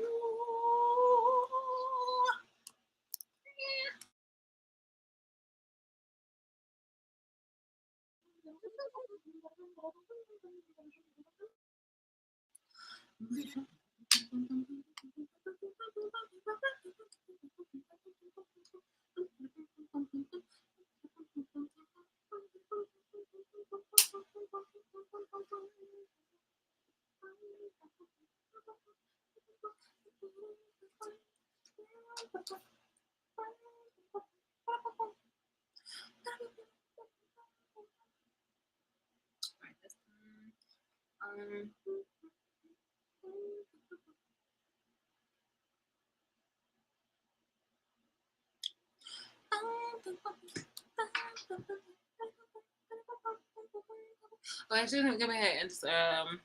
Well, actually, go ahead and just I'm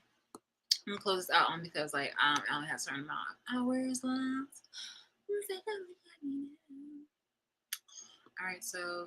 gonna close this out on because like I only have a certain amount of hours left. All right, so